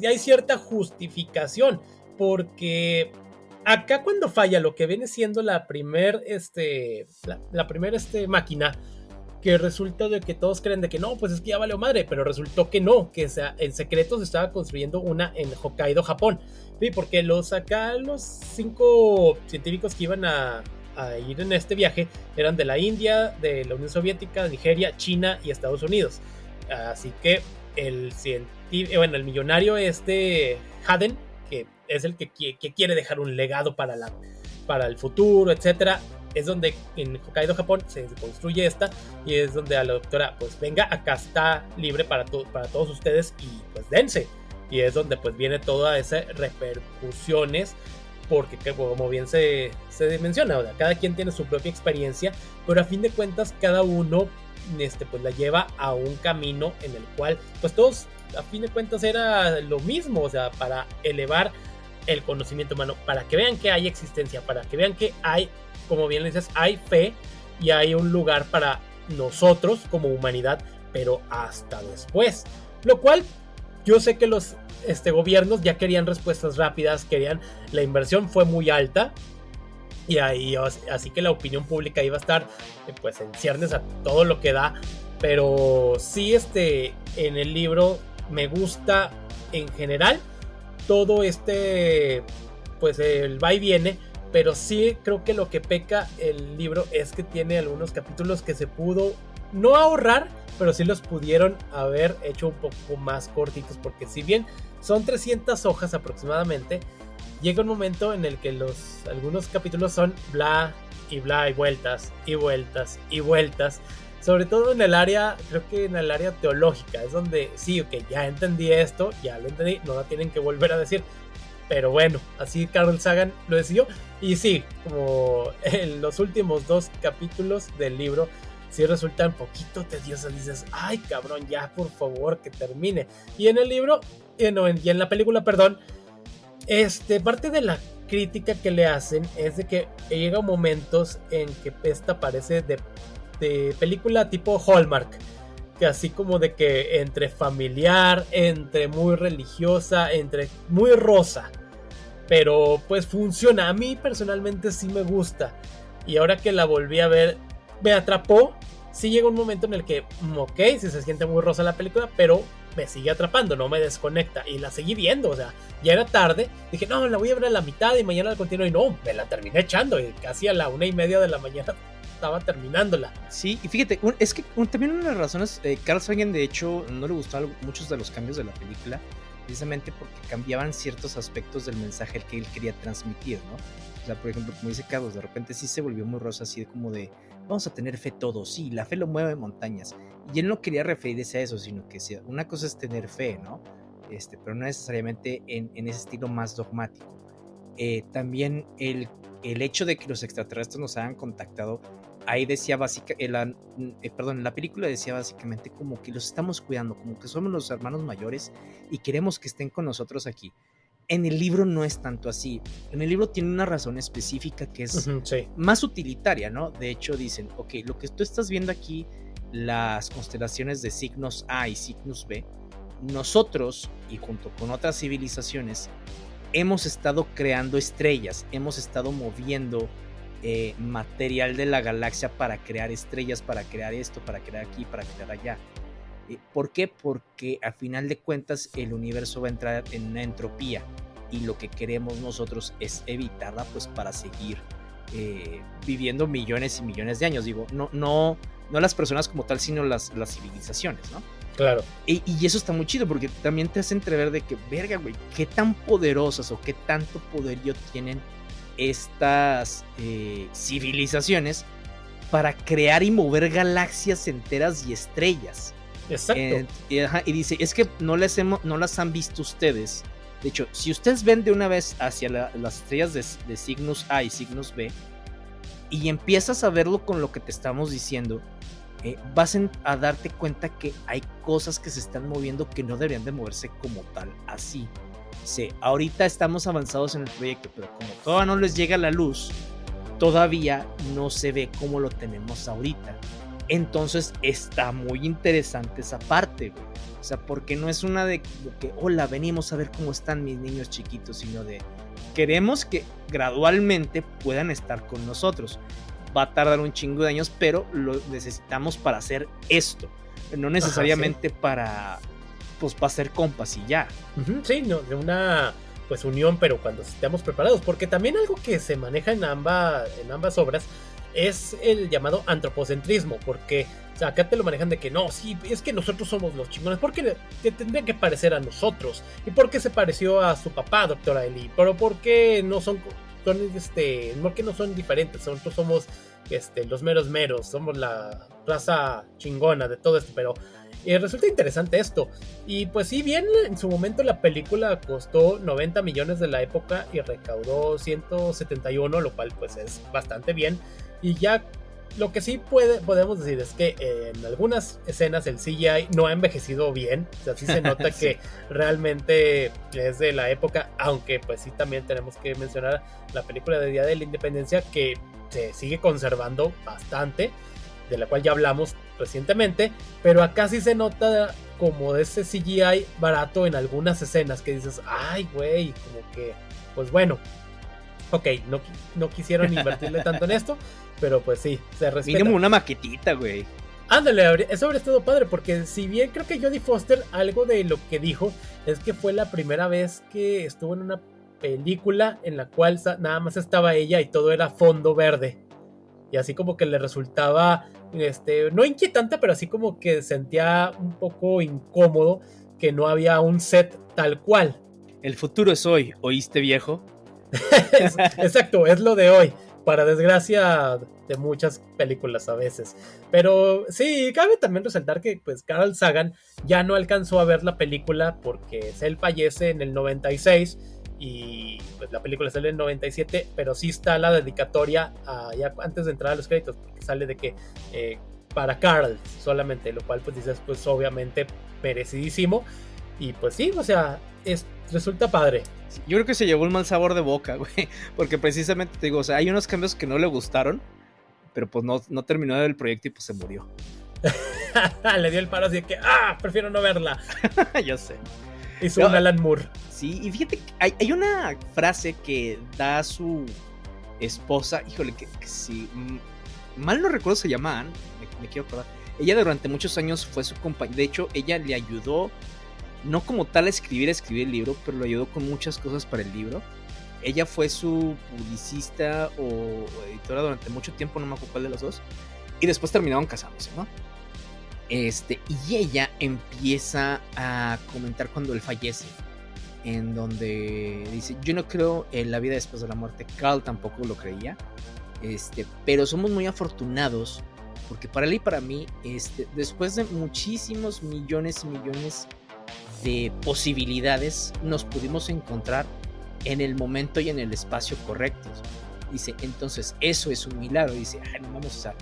hay cierta justificación, porque acá cuando falla lo que viene siendo la primer máquina, que resulta de que todos creen de que no, pues es que ya valió madre, pero resultó que no, que en secreto se estaba construyendo una en Hokkaido, Japón. Sí, porque los 5 científicos que iban a ir en este viaje eran de la India, de la Unión Soviética, Nigeria, China y Estados Unidos. Así que el millonario Haden, que es el que quiere dejar un legado para el futuro, etcétera, es donde en Hokkaido, Japón, se construye esta, y es donde a la doctora, pues venga, acá está libre para todos ustedes, y pues dense. Y es donde pues viene todas esas repercusiones, porque como bien se menciona, o sea, cada quien tiene su propia experiencia, pero a fin de cuentas cada uno pues la lleva a un camino en el cual pues todos a fin de cuentas era lo mismo, o sea, para elevar el conocimiento humano, para que vean que hay existencia, para que vean que hay, como bien le dices, hay fe y hay un lugar para nosotros como humanidad, pero hasta después. Lo cual yo sé que los gobiernos ya querían respuestas rápidas, la inversión fue muy alta, y ahí así que la opinión pública iba a estar pues en ciernes a todo lo que da. Pero sí, en el libro me gusta en general todo pues el va y viene, pero sí creo que lo que peca el libro es que tiene algunos capítulos que se pudo no ahorrar, pero sí los pudieron haber hecho un poco más cortitos, porque si bien son 300 hojas aproximadamente, llega un momento en el que algunos capítulos son bla y bla y vueltas y vueltas y vueltas, sobre todo en el área, creo que en el área teológica, es donde sí, ok, ya entendí esto, ya lo entendí, no lo tienen que volver a decir. Pero bueno, así Carl Sagan lo decidió. Y sí, como en los últimos 2 capítulos del libro sí resultan poquito tediosos. Dices, ay cabrón, ya por favor que termine. Y en el libro, y en la película, perdón, parte de la crítica que le hacen es de que llega momentos en que esta parece de película tipo Hallmark, que así como de que entre familiar, entre muy religiosa, entre muy rosa, pero pues funciona. A mí personalmente sí me gusta, y ahora que la volví a ver me atrapó. Sí llega un momento en el que ok, sí se siente muy rosa la película, pero me sigue atrapando, no me desconecta, y la seguí viendo. O sea, ya era tarde, dije no, la voy a ver a la mitad y mañana la continúo, y no, me la terminé echando, y casi a la 1:30 de la mañana estaba terminándola. Sí, y fíjate, es que también una de las razones, Carl Sagan de hecho no le gustaban muchos de los cambios de la película, precisamente porque cambiaban ciertos aspectos del mensaje que él quería transmitir, ¿no? O sea, por ejemplo, como dice Carlos, de repente sí se volvió muy rosa, así como de vamos a tener fe todos, sí, la fe lo mueve montañas. Y él no quería referirse a eso, sino que una cosa es tener fe, ¿no? Pero no necesariamente en ese estilo más dogmático. También el hecho de que los extraterrestres nos hayan contactado, ahí decía en la película decía básicamente como que los estamos cuidando, como que somos los hermanos mayores y queremos que estén con nosotros aquí. En el libro no es tanto así. En el libro tiene una razón específica que es más utilitaria, ¿no? De hecho dicen, ok, lo que tú estás viendo aquí, las constelaciones de Cygnus A y Cygnus B, nosotros y junto con otras civilizaciones hemos estado creando estrellas, hemos estado moviendo material de la galaxia para crear estrellas, para crear esto, para crear aquí, para crear allá. ¿Por qué? Porque a final de cuentas el universo va a entrar en una entropía y lo que queremos nosotros es evitarla, pues para seguir viviendo millones y millones de años. Digo, no las personas como tal, sino las civilizaciones, ¿no? Claro. Y eso está muy chido porque también te hace entrever de que, verga, güey, qué tan poderosas o qué tanto poderío tienen estas civilizaciones para crear y mover galaxias enteras y estrellas. Exacto. Y dice, es que no las han visto ustedes. De hecho, si ustedes ven de una vez hacia las estrellas de Cygnus A y Cygnus B y empiezas a verlo con lo que te estamos diciendo, vas a darte cuenta que hay cosas que se están moviendo que no deberían de moverse como tal, así. Sí, ahorita estamos avanzados en el proyecto, pero como todavía no les llega la luz, todavía no se ve como lo tenemos ahorita. Entonces está muy interesante esa parte, güey. O sea, porque no es una de que, hola, venimos a ver cómo están mis niños chiquitos, sino de queremos que gradualmente puedan estar con nosotros. Va a tardar un chingo de años, pero lo necesitamos para hacer esto. No necesariamente para ser compas y ya. Sí, no, de una pues unión, pero cuando estemos preparados. Porque también algo que se maneja en ambas obras es el llamado antropocentrismo, porque o sea, acá te lo manejan de que no, sí, es que nosotros somos los chingones, porque te tendría que parecer a nosotros, y porque se pareció a su papá, doctora Eli, pero porque no porque no son diferentes, nosotros somos los meros, somos la raza chingona de todo esto, pero resulta interesante esto. Y pues sí, bien, en su momento la película costó 90 millones de la época y recaudó 171, lo cual pues es bastante bien. Y ya lo que sí podemos decir es que en algunas escenas el CGI no ha envejecido bien. O sea, sí se nota sí. Que realmente es de la época, aunque pues sí también tenemos que mencionar la película de Día de la Independencia, que se sigue conservando bastante, de la cual ya hablamos recientemente, pero acá sí se nota como de ese CGI barato en algunas escenas que dices, ay güey, como que, pues bueno, ok, no quisieron invertirle tanto en esto, pero pues sí, se respeta. Mínimo una maquetita, güey. Ándale, eso habría estado padre, porque si bien creo que Jodie Foster, algo de lo que dijo, es que fue la primera vez que estuvo en una película en la cual nada más estaba ella y todo era fondo verde. Y así como que le resultaba, no inquietante, pero así como que sentía un poco incómodo que no había un set tal cual. El futuro es hoy, ¿oíste, viejo? Exacto, es lo de hoy, para desgracia de muchas películas a veces. Pero sí, cabe también resaltar que pues Carl Sagan ya no alcanzó a ver la película porque él fallece en el 96 y pues la película sale en 97, pero sí está la dedicatoria ya antes de entrar a los créditos, porque sale de que para Carl solamente, lo cual pues dices, pues obviamente merecidísimo. Y pues sí, o sea, resulta padre. Yo creo que se llevó un mal sabor de boca, güey, porque precisamente te digo, o sea, hay unos cambios que no le gustaron, pero pues no terminó el proyecto y pues se murió. Le dio el paro así de que, prefiero no verla. Ya sé. Hizo un Alan Moore. Sí, y fíjate que hay una frase que da su esposa, híjole, que si mal no recuerdo se llama Anne, me quiero acordar. Ella durante muchos años fue su compañera, de hecho ella le ayudó, no como tal a escribir el libro, pero le ayudó con muchas cosas para el libro. Ella fue su publicista o editora durante mucho tiempo, no me acuerdo cuál de los dos, y después terminaron casándose, ¿no? Y ella empieza a comentar cuando él fallece, en donde dice, yo no creo en la vida después de la muerte. Carl tampoco lo creía, pero somos muy afortunados, porque para él y para mí, después de muchísimos millones y millones de posibilidades, nos pudimos encontrar en el momento y en el espacio correctos. Dice, entonces eso es un milagro. Dice, no vamos a usar.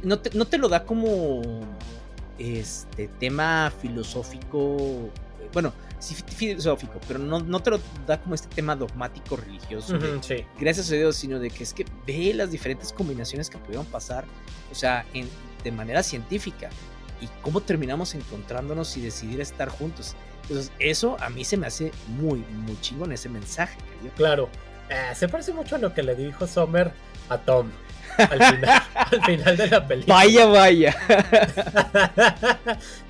No te lo da como tema filosófico, bueno, sí filosófico, pero no te lo da como este tema dogmático religioso, sí. Gracias a Dios, sino de que es que ve las diferentes combinaciones que pudieron pasar, o sea, de manera científica, y cómo terminamos encontrándonos y decidir estar juntos. Entonces eso a mí se me hace muy, muy chingón ese mensaje que dio. Claro, se parece mucho a lo que le dijo Summer a Tom al final de la película. Vaya.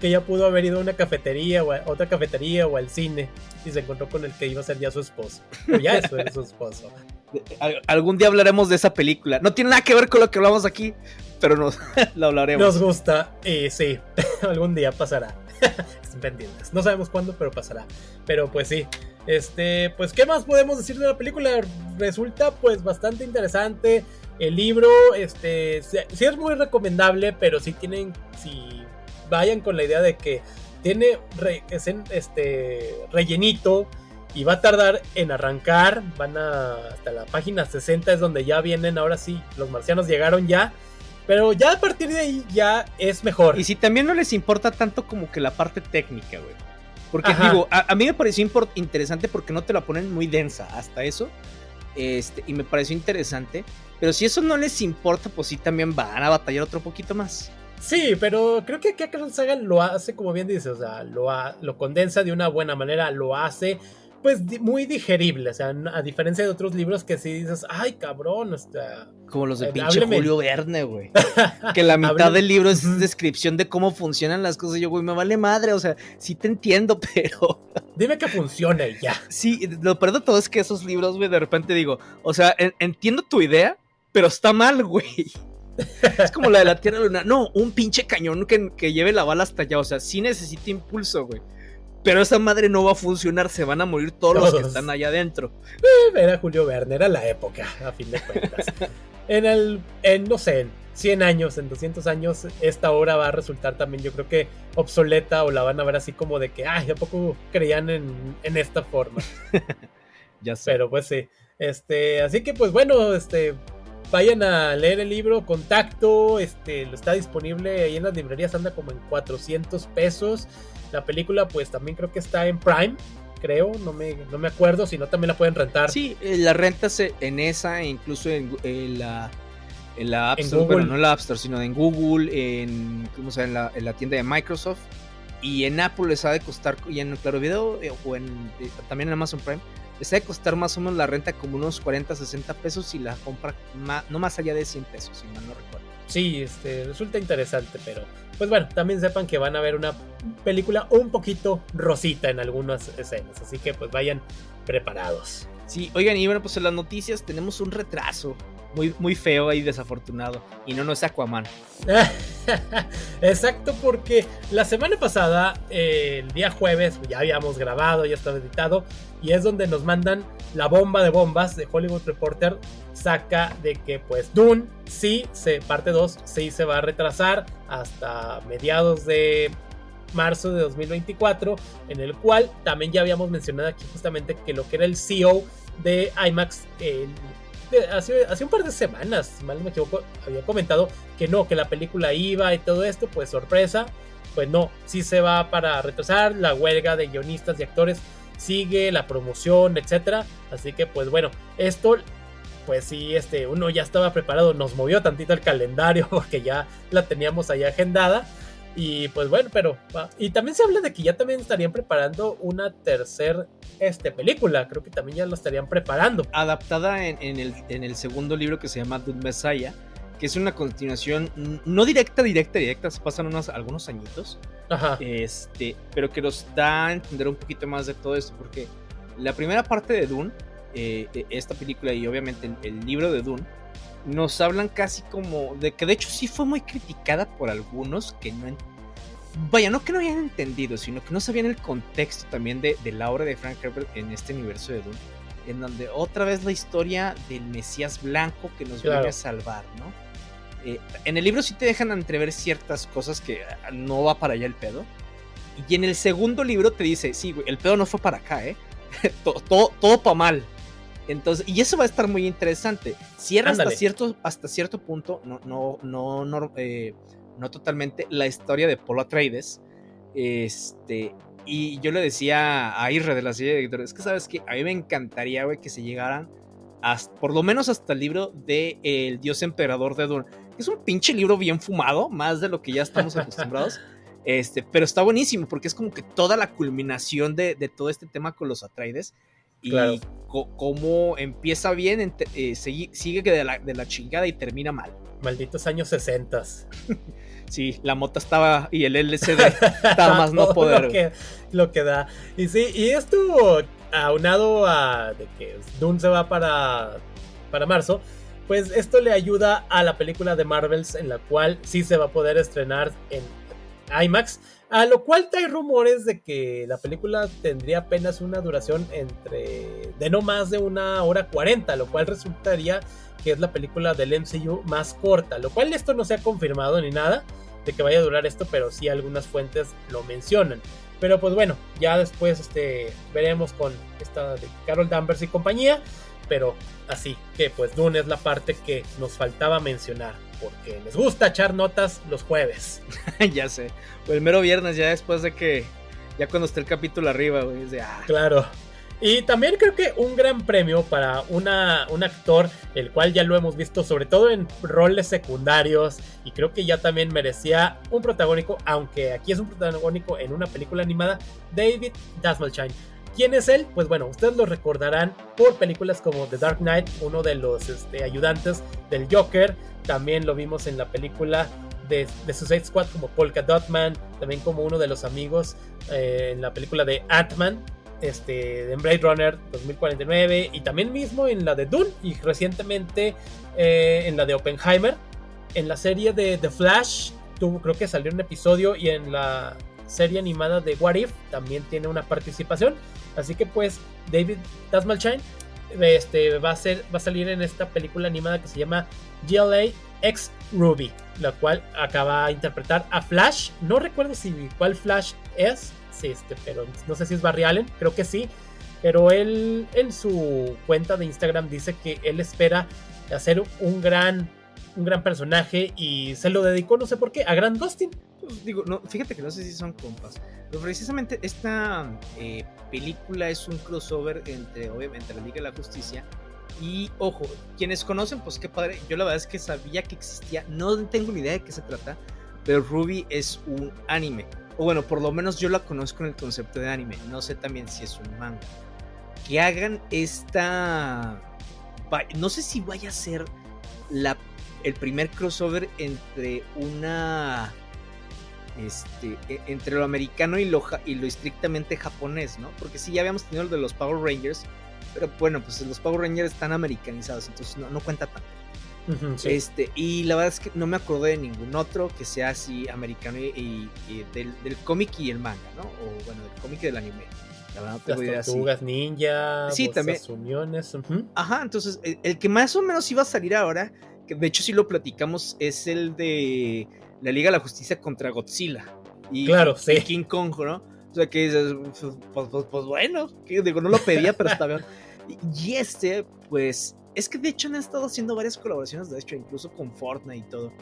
Que ya pudo haber ido a una cafetería o a otra cafetería o al cine y se encontró con el que iba a ser ya su esposo. O ya es su esposo. Algún día hablaremos de esa película. No tiene nada que ver con lo que hablamos aquí, pero lo hablaremos. Nos gusta y sí, algún día pasará. Estén pendientes. No sabemos cuándo, pero pasará. Pero pues sí. Pues ¿qué más podemos decir de la película? Resulta pues bastante interesante. El libro, sí es muy recomendable, pero si vayan con la idea de que tiene rellenito y va a tardar en arrancar, hasta la página 60 es donde ya vienen, ahora sí, los marcianos llegaron ya, pero ya a partir de ahí ya es mejor. Y si también no les importa tanto como que la parte técnica, güey. Porque digo, a mí me pareció interesante porque no te la ponen muy densa hasta eso. Y me pareció interesante. Pero si eso no les importa, pues sí también van a batallar otro poquito más. Sí, pero creo que Carl Sagan lo hace, como bien dice, o sea, lo condensa de una buena manera, lo hace pues muy digerible, o sea, a diferencia de otros libros que sí dices, ay cabrón, como los de pinche Julio Verne, güey. Que la mitad del libro es descripción de cómo funcionan las cosas. Y yo, güey, me vale madre, o sea, sí te entiendo, pero dime que funcione ya. Sí, lo peor de todo es que esos libros, güey, de repente digo, o sea, entiendo tu idea, pero está mal, güey. Es como la de la Tierra Luna. No, un pinche cañón que lleve la bala hasta allá. O sea, sí necesita impulso, güey. Pero esa madre no va a funcionar. Se van a morir todos los que están allá adentro. Era Julio Verne, era la época, a fin de cuentas. No sé, en 100 años, en 200 años, esta obra va a resultar también, yo creo que obsoleta, o la van a ver así como de que, ¿a poco creían en esta forma? Ya sé. Pero pues sí. Así que pues bueno, vayan a leer el libro, Contacto, está disponible ahí en las librerías, anda como en 400 pesos. La película pues también creo que está en Prime, creo, no me acuerdo, si no también la pueden rentar. Sí, la rentas en esa, incluso en la App Store, bueno, no en la App Store, sino en Google, en la tienda de Microsoft, y en Apple les ha de costar, y en Claro Video, o también en Amazon Prime, les ha de costar más o menos la renta como unos 40, 60 pesos y la compra no más allá de 100 pesos, si mal no recuerdo. Sí, resulta interesante, pero pues bueno, también sepan que van a ver una película un poquito rosita en algunas escenas, así que pues vayan preparados. Sí, oigan, y bueno, pues en las noticias tenemos un retraso muy, muy feo y desafortunado, y no es Aquaman. Exacto, porque la semana pasada, el día jueves, ya habíamos grabado, ya estaba editado, y es donde nos mandan la bomba de bombas de Hollywood Reporter. Saca de que pues Dune parte 2 sí se va a retrasar hasta mediados de marzo de 2024, en el cual también ya habíamos mencionado aquí justamente que lo que era el CEO de IMAX hace un par de semanas, si mal no me equivoco, había comentado que no, que la película iba y todo esto, pues sorpresa, pues no, sí se va para retrasar, la huelga de guionistas y actores sigue, la promoción, etcétera, así que pues bueno, esto pues sí, uno ya estaba preparado, nos movió tantito el calendario porque ya la teníamos ahí agendada. Y pues bueno, y también se habla de que ya también estarían preparando una tercera película, creo que también ya la estarían preparando. Adaptada en el segundo libro que se llama Dune Messiah, que es una continuación, no directa, se pasan algunos añitos. Ajá. Pero que nos da a entender un poquito más de todo esto, porque la primera parte de Dune, esta película y obviamente el libro de Dune, nos hablan casi como de que de hecho sí fue muy criticada por algunos que no habían entendido, sino que no sabían el contexto también de la obra de Frank Herbert en este universo de Dune. en donde otra vez la historia del Mesías blanco que nos viene a salvar, ¿no? En el libro sí te dejan entrever ciertas cosas que no va para allá el pedo. Y en el segundo libro te dice, sí, güey, el pedo no fue para acá, todo para mal. Entonces, y eso va a estar muy interesante. Cierra hasta cierto punto, no totalmente, la historia de Paul Atreides. Y yo le decía a Irre de la serie de editores, es que sabes que a mí me encantaría, güey, que se llegaran por lo menos hasta el libro de El Dios Emperador de Dune. Es un pinche libro bien fumado, más de lo que ya estamos acostumbrados. Pero está buenísimo porque es como que toda la culminación de todo este tema con los Atreides. Y cómo empieza bien, sigue de la chingada y termina mal. Malditos años 60. Sí, la mota estaba y el LCD estaba más no poder. Lo que da. Y sí, y esto aunado a de que Dune se va para marzo, pues esto le ayuda a la película de Marvels, en la cual sí se va a poder estrenar en IMAX, a lo cual hay rumores de que la película tendría apenas una duración de no más de 1:40, lo cual resultaría que es la película del MCU más corta, lo cual esto no se ha confirmado ni nada de que vaya a durar esto, pero sí algunas fuentes lo mencionan. Pero pues bueno, ya después veremos con esta de Carol Danvers y compañía, pero así que pues Dune es la parte que nos faltaba mencionar, porque les gusta echar notas los jueves. Ya sé, pues el mero viernes, ya después de que, ya cuando esté el capítulo arriba, güey, es de Claro. Y también creo que un gran premio para un actor, el cual ya lo hemos visto sobre todo en roles secundarios, y creo que ya también merecía un protagónico, aunque aquí es un protagónico en una película animada, David Dastmalchian. ¿Quién es él? Pues bueno, ustedes lo recordarán por películas como The Dark Knight, uno de los ayudantes del Joker. También lo vimos en la película de Suicide Squad como Polka Dot Man, también como uno de los amigos en la película de Ant-Man, en Blade Runner 2049, y también mismo en la de Dune, y recientemente en la de Oppenheimer. En la serie de The Flash creo que salió un episodio, y en la serie animada de What If también tiene una participación. Así que pues David Dastmalchian va a salir en esta película animada que se llama GLA X Ruby, la cual acaba de interpretar a Flash. No recuerdo cuál Flash es, pero no sé si es Barry Allen, creo que sí. Pero él en su cuenta de Instagram dice que él espera hacer un gran personaje, y se lo dedicó, no sé por qué, a Grant Gustin. Pues digo, no, fíjate que no sé si son compas, pero precisamente esta película es un crossover entre, obviamente, la Liga de la Justicia y, ojo, quienes conocen, pues qué padre. Yo la verdad es que sabía que existía, no tengo ni idea de qué se trata, pero Ruby es un anime, o bueno, por lo menos yo la conozco en el concepto de anime, no sé también si es un manga. Que hagan no sé si vaya a ser el primer crossover entre entre lo americano y lo estrictamente japonés, ¿no? Porque sí, ya habíamos tenido el de los Power Rangers, pero bueno, pues los Power Rangers están americanizados, entonces no cuenta tanto. Uh-huh, sí. Y la verdad es que no me acordé de ningún otro que sea así americano y del cómic y el manga, ¿no? O bueno, del cómic y del anime. La verdad no tengo idea. Las Tortugas Ninja, sí, también. Uniones. Uh-huh. Ajá, entonces el que más o menos iba a salir ahora, que de hecho sí lo platicamos, es el de la Liga de la Justicia contra Godzilla y, claro, sí. Y King Kong, ¿no? O sea que dices, pues bueno, que digo, no lo pedía, pero está bien. Y pues es que de hecho han estado haciendo varias colaboraciones, de hecho incluso con Fortnite y todo,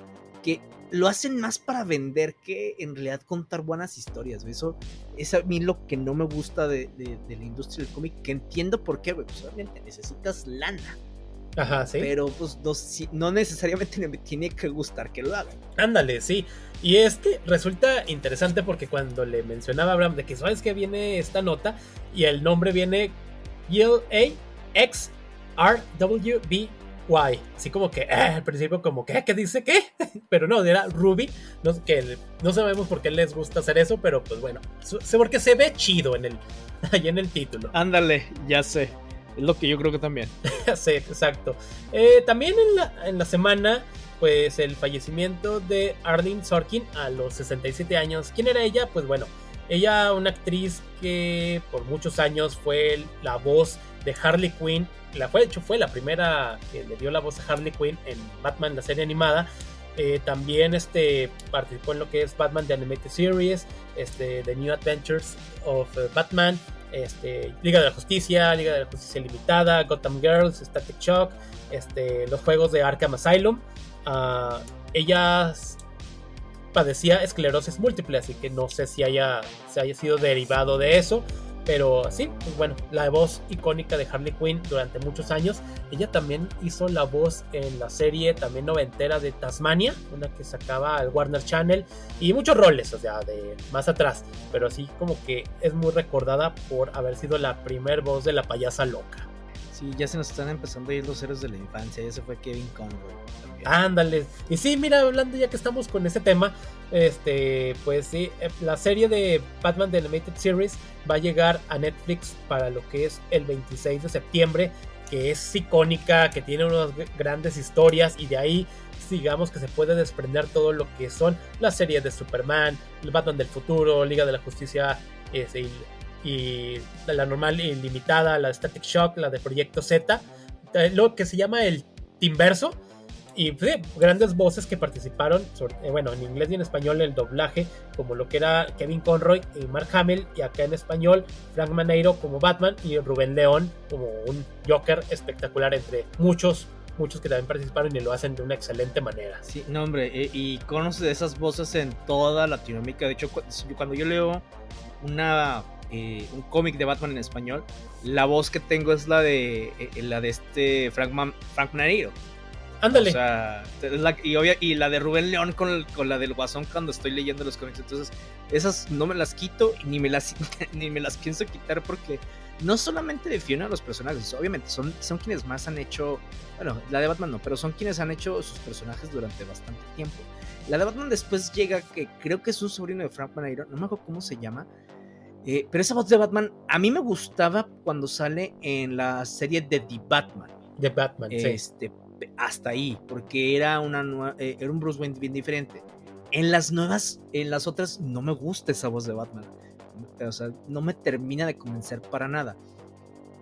que lo hacen más para vender que en realidad contar buenas historias. Eso es a mí lo que no me gusta de la industria del cómic, que entiendo por qué, pues obviamente necesitas lana. Ajá, sí. Pero pues no necesariamente me tiene que gustar que lo hagan. Ándale, sí. Y es que resulta interesante porque cuando le mencionaba a Abraham de que sabes que viene esta nota y el nombre viene GLAXRWBY, así como que al principio como que ¿qué dice qué? Pero no, era Ruby, que no sabemos por qué les gusta hacer eso, pero pues bueno, porque se ve chido ahí en el título. Ándale, ya sé. Es lo que yo creo que también. Sí, exacto. También en la semana, pues el fallecimiento de Arlene Sorkin a los 67 años. ¿Quién era ella? Pues bueno, Ella, una actriz que por muchos años fue la voz de Harley Quinn. De hecho, fue la primera que le dio la voz a Harley Quinn en Batman, la serie animada. También participó en lo que es Batman The Animated Series, The New Adventures of Batman, Liga de la Justicia Limitada, Gotham Girls, Static Shock, los juegos de Arkham Asylum. Ella padecía esclerosis múltiple, así que no sé si se haya sido derivado de eso. Pero sí, pues bueno, la voz icónica de Harley Quinn durante muchos años. Ella también hizo la voz en la serie también noventera de Tasmania, una que sacaba al Warner Channel, y muchos roles, o sea, de más atrás, pero así como que es muy recordada por haber sido la primer voz de la payasa loca. Sí, ya se nos están empezando a ir los héroes de la infancia. Ya se fue Kevin Conroy también. Ándale. Y sí, mira, hablando ya que estamos con ese tema, pues sí, la serie de Batman The Animated Series va a llegar a Netflix para lo que es el 26 de septiembre, que es icónica, que tiene unas grandes historias, y de ahí digamos que se puede desprender todo lo que son las series de Superman, el Batman del futuro, Liga de la Justicia, y la normal y limitada, la de Static Shock, la de Proyecto Z, lo que se llama el Teamverso, y sí, grandes voces que participaron, bueno, en inglés y en español el doblaje, como lo que era Kevin Conroy y Mark Hamill, y acá en español Frank Maneiro como Batman y Rubén León como un Joker espectacular, entre muchos que también participaron y lo hacen de una excelente manera. Sí, no hombre, y conoces de esas voces en toda Latinoamérica. De hecho, cuando yo leo un cómic de Batman en español, la voz que tengo es la de Frank Maneiro. Ándale. O sea, y la de Rubén León con la del Guasón cuando estoy leyendo los cómics. Entonces, esas no me las quito ni me las pienso quitar, porque no solamente defienden a los personajes, obviamente son quienes más han hecho, bueno, la de Batman no, pero son quienes han hecho sus personajes durante bastante tiempo. La de Batman después llega, que creo que es un sobrino de Frank Maneiro, no me acuerdo cómo se llama, pero esa voz de Batman a mí me gustaba cuando sale en la serie de The Batman. The Batman, sí. Hasta ahí, porque era era un Bruce Wayne bien diferente. En las otras no me gusta esa voz de Batman, o sea, no me termina de convencer para nada.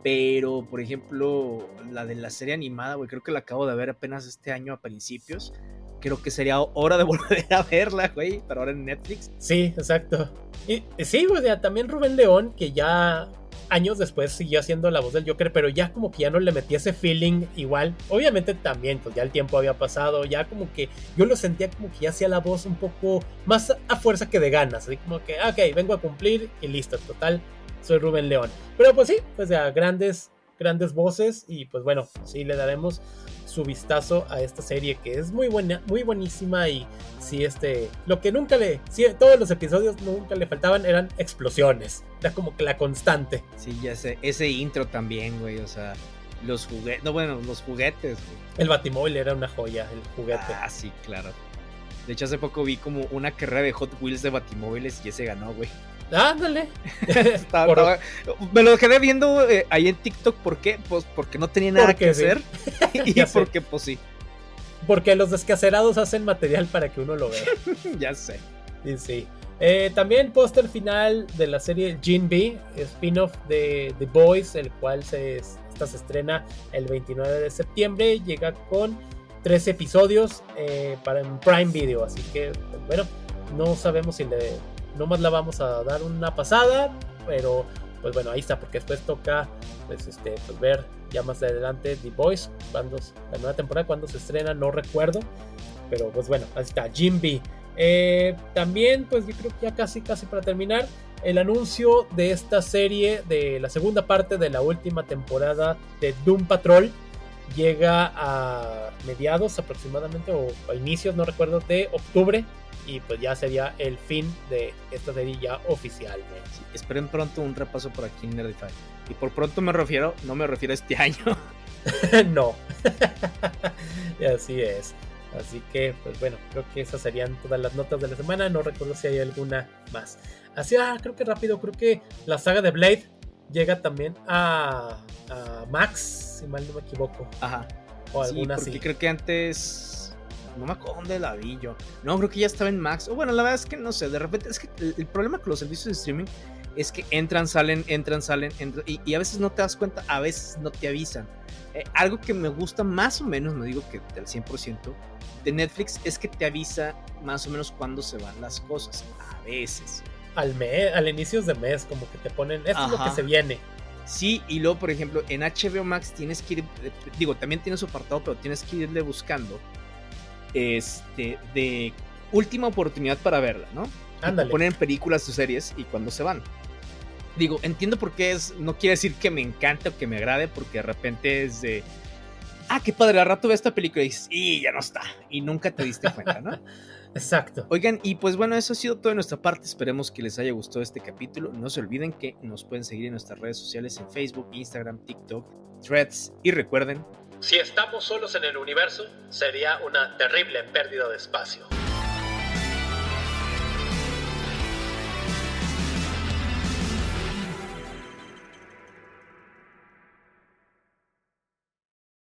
Pero, por ejemplo, la de la serie animada, güey, creo que la acabo de ver apenas este año a principios. Creo que sería hora de volver a verla, güey, pero ahora en Netflix. Sí, exacto. Y sí, güey, también Rubén León, que ya años después siguió haciendo la voz del Joker, pero ya como que ya no le metía ese feeling igual. Obviamente también, pues ya el tiempo había pasado, ya como que yo lo sentía como que ya hacía la voz un poco más a fuerza que de ganas, así como que, ok, vengo a cumplir y listo, total, soy Rubén León. Pero pues sí, pues ya grandes voces, y pues bueno, sí le daremos su vistazo a esta serie, que es muy buena, muy buenísima. Y sí, lo que todos los episodios nunca le faltaban eran explosiones, era como que la constante. Sí, ya sé, ese intro también, güey, o sea, los juguetes, güey. El Batimóvil era una joya, el juguete. Ah, sí, claro. De hecho, hace poco vi como una carrera de Hot Wheels de Batimóviles y ese ganó, güey. Ándale. Me lo quedé viendo ahí en TikTok. ¿Por qué? Pues porque no tenía nada que hacer. Y porque, pues sí. Porque los descacerados hacen material para que uno lo vea. Ya sé. Sí. También póster final de la serie Gene B, spin-off de The Boys, el cual se estrena el 29 de septiembre. Llega con 3 episodios para en Prime Video. Así que, pues, bueno, no sabemos si nomás la vamos a dar una pasada, pero pues bueno, ahí está, porque después toca pues ver ya más adelante The Boys, cuando la nueva temporada, cuando se estrena, no recuerdo, pero pues bueno, ahí está, Jim B. También pues yo creo que ya casi para terminar, el anuncio de esta serie, de la segunda parte de la última temporada de Doom Patrol, llega a mediados aproximadamente, o a inicios, no recuerdo, de octubre. Y pues ya sería el fin de esta serie ya oficial, güey. Sí, esperen pronto un repaso por aquí en Nerdify. Y por pronto no me refiero a este año. No. Así es. Así que, pues bueno, creo que esas serían todas las notas de la semana. No recuerdo si hay alguna más. Así, creo que la saga de Blade llega también a Max, si mal no me equivoco. Ajá. O alguna sí, porque así. Creo que antes no me acuerdo dónde la vi yo. No, creo que ya estaba en Max. O bueno, la verdad es que no sé, de repente es que el problema con los servicios de streaming es que entran, salen, y a veces no te das cuenta, a veces no te avisan. Algo que me gusta más o menos, no digo que del 100%, de Netflix es que te avisa más o menos cuándo se van las cosas, a veces. Al inicios de mes, como que te ponen, esto es lo que se viene. Sí, y luego, por ejemplo, en HBO Max tienes que ir, digo, también tiene su apartado, pero tienes que irle buscando de última oportunidad para verla, ¿no? Ándale. Y ponen películas o series y cuando se van. Digo, entiendo por qué no quiere decir que me encante o que me agrade, porque de repente es de, qué padre, al rato ve esta película y dices, ya no está, y nunca te diste cuenta, ¿no? Exacto. Oigan, y pues bueno, eso ha sido todo de nuestra parte. Esperemos que les haya gustado este capítulo. No se olviden que nos pueden seguir en nuestras redes sociales en Facebook, Instagram, TikTok, Threads. Y recuerden, si estamos solos en el universo, sería una terrible pérdida de espacio.